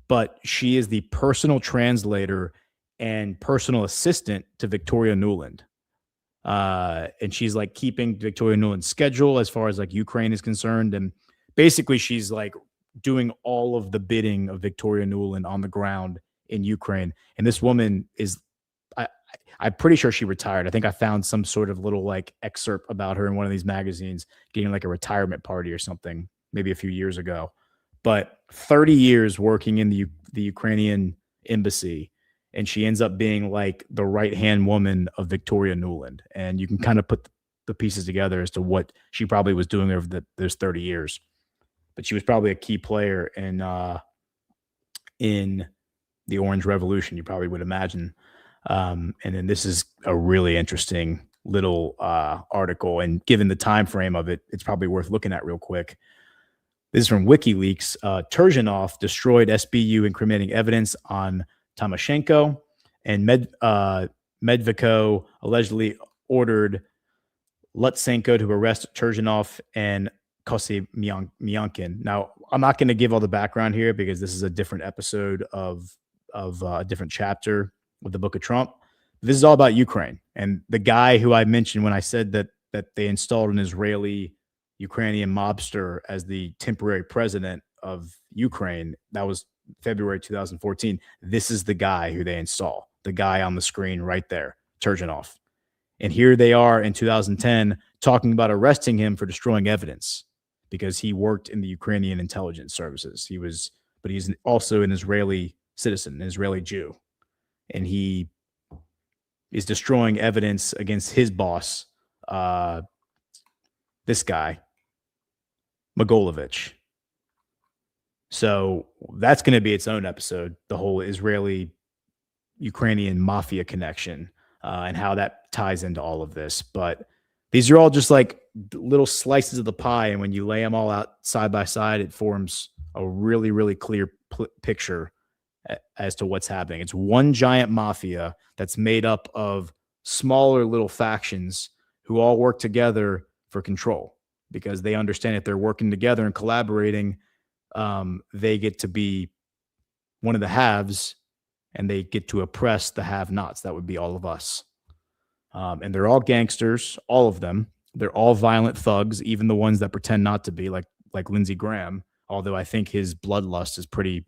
but she is the personal translator and personal assistant to Victoria Nuland. And she's like keeping Victoria Nuland's schedule as far as like Ukraine is concerned. And basically she's like doing all of the bidding of Victoria Nuland on the ground in Ukraine. And this woman is, I'm pretty sure she retired. I think I found some sort of little like excerpt about her in one of these magazines getting like a retirement party or something, maybe a few years ago. But 30 years working in the Ukrainian embassy, and she ends up being like the right-hand woman of Victoria Nuland. And you can kind of put the pieces together as to what she probably was doing over those 30 years. But she was probably a key player in the Orange Revolution, you probably would imagine. And then this is a really interesting little article. And given the time frame of it, it's probably worth looking at real quick. This is from WikiLeaks. Turgenev destroyed SBU incriminating evidence on Timoshenko, and Medvedko allegedly ordered Lutsenko to arrest Turgenev and Kosymyankin. Now, I'm not going to give all the background here because this is a different episode of a different chapter with the Book of Trump. This is all about Ukraine. And the guy who I mentioned when I said that they installed an Israeli Ukrainian mobster as the temporary president of Ukraine, that was February 2014. This is the guy who they install, the guy on the screen right there, Turgenev. And here they are in 2010 talking about arresting him for destroying evidence because he worked in the Ukrainian intelligence services. But he's also an Israeli citizen, an Israeli Jew. And he is destroying evidence against his boss, this guy, Mogilovich. So that's going to be its own episode, the whole Israeli-Ukrainian mafia connection and how that ties into all of this. But these are all just like little slices of the pie. And when you lay them all out side by side, it forms a really, really clear picture as to what's happening. It's one giant mafia that's made up of smaller little factions who all work together for control because they understand if they're working together and collaborating, they get to be one of the haves and they get to oppress the have-nots. That would be all of us. And they're all gangsters, all of them. They're all violent thugs, even the ones that pretend not to be, like Lindsey Graham, although I think his bloodlust is pretty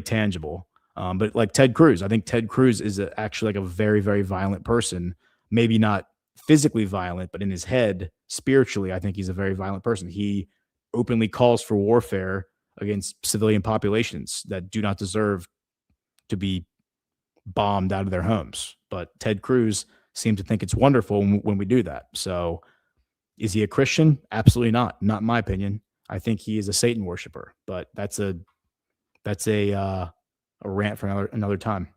tangible. But like Ted Cruz, I think Ted Cruz is actually like a very, very violent person. Maybe not physically violent, but in his head, spiritually, I think he's a very violent person. He openly calls for warfare against civilian populations that do not deserve to be bombed out of their homes. But Ted Cruz seems to think it's wonderful when we do that. So is he a Christian? Absolutely not. Not in my opinion. I think he is a Satan worshiper, but that's a rant for another time.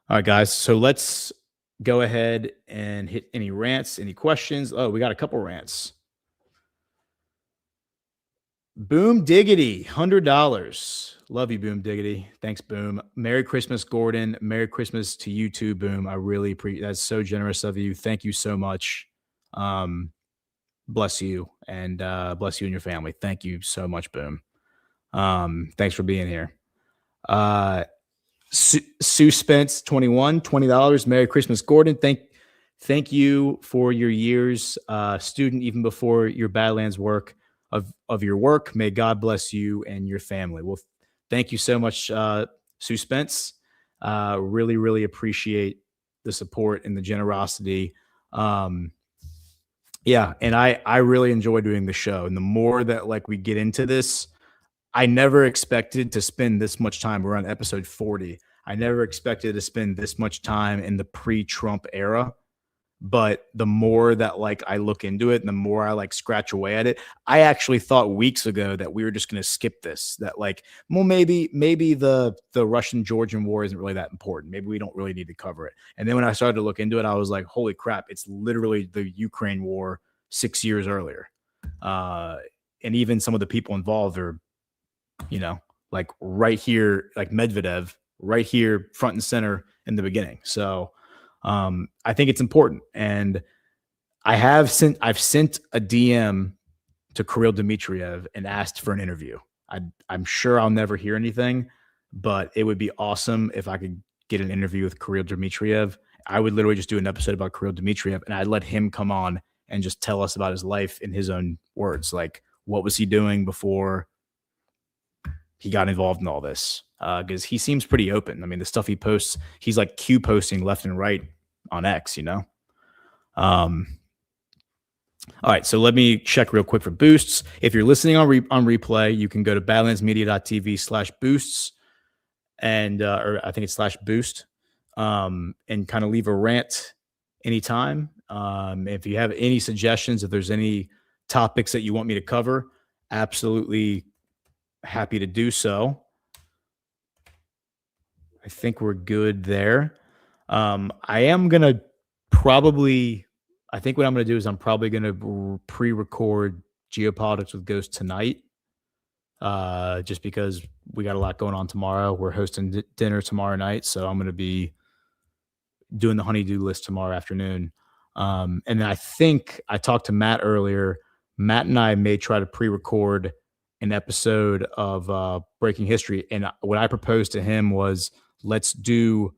All right, guys. So let's go ahead and hit any rants, any questions. Oh, we got a couple rants. Boom Diggity, $100. Love you, Boom Diggity. Thanks, Boom. Merry Christmas, Gordon. Merry Christmas to you too, Boom. I really appreciate that's so generous of you. Thank you so much. Bless you and bless you and your family. Thank you so much, Boom. Thanks for being here. Sue Spence, 21, $20. Merry Christmas, Gordon. Thank you for your years, student, even before your Badlands work of your work. May God bless you and your family. Well, thank you so much, Sue Spence. Really, really appreciate the support and the generosity. Yeah, and I really enjoy doing the show. And the more that like we get into this, I never expected to spend this much time. We're on episode 40. I never expected to spend this much time in the pre-Trump era. But the more that like I look into it and the more I like scratch away at it, I actually thought weeks ago that we were just going to skip this, that like, well, maybe the Russian-Georgian War isn't really that important. Maybe we don't really need to cover it. And then when I started to look into it, I was like, holy crap, it's literally the Ukraine war 6 years earlier. And even some of the people involved are, you know, like right here, like Medvedev, right here, front and center in the beginning. So I think it's important, and I've sent a DM to Kirill Dmitriev and asked for an interview. I'm sure I'll never hear anything, but it would be awesome if I could get an interview with Kirill Dmitriev. I would literally just do an episode about Kirill Dmitriev, and I'd let him come on and just tell us about his life in his own words. Like, what was he doing before he got involved in all this? Because he seems pretty open. I mean, the stuff he posts, he's like Q posting left and right on X, you know? All right, so let me check real quick for boosts. If you're listening on replay, you can go to badlandsmedia.tv/boosts and or I think it's /boost, and kind of leave a rant anytime. If you have any suggestions, if there's any topics that you want me to cover, absolutely happy to do so. I think we're good there. I am going to I think what I'm going to do is I'm probably going to pre-record Geopolitics with Ghost tonight, just because we got a lot going on tomorrow. We're hosting dinner tomorrow night, so I'm going to be doing the honey-do list tomorrow afternoon. And then I think I talked to Matt earlier. Matt and I may try to pre-record an episode of Breaking History, and what I proposed to him was, let's do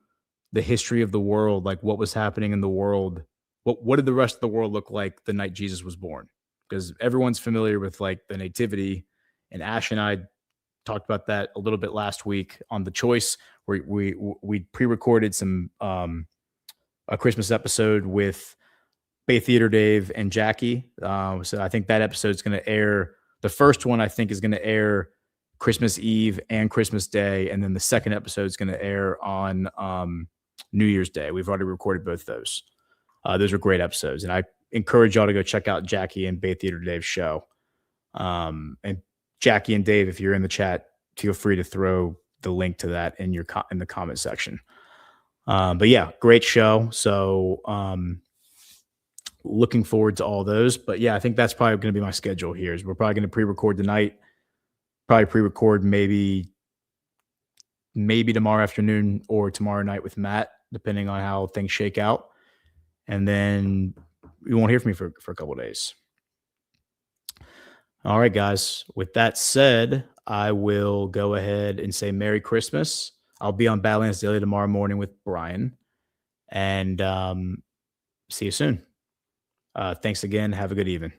the history of the world, like what was happening in the world. What did the rest of the world look like the night Jesus was born? Because everyone's familiar with like the nativity, and Ash and I talked about that a little bit last week on The Choice, where we pre-recorded some a Christmas episode with Bay Theater Dave and Jackie. So I think that episode is going to air. The first one I think is going to air Christmas Eve and Christmas Day, and then the second episode is going to air on New Year's Day. We've already recorded both those. Those are great episodes, and I encourage y'all to go check out Jackie and Bay Theater Dave's show. And Jackie and Dave, if you're in the chat, feel free to throw the link to that in the comment section. But yeah, great show. So looking forward to all those. But yeah, I think that's probably going to be my schedule here. Is we're probably going to pre-record tonight. Probably pre-record maybe tomorrow afternoon or tomorrow night with Matt, depending on how things shake out. And then you won't hear from me for a couple of days. All right, guys. With that said, I will go ahead and say Merry Christmas. I'll be on Badlands Daily tomorrow morning with Brian. And see you soon. Thanks again. Have a good evening.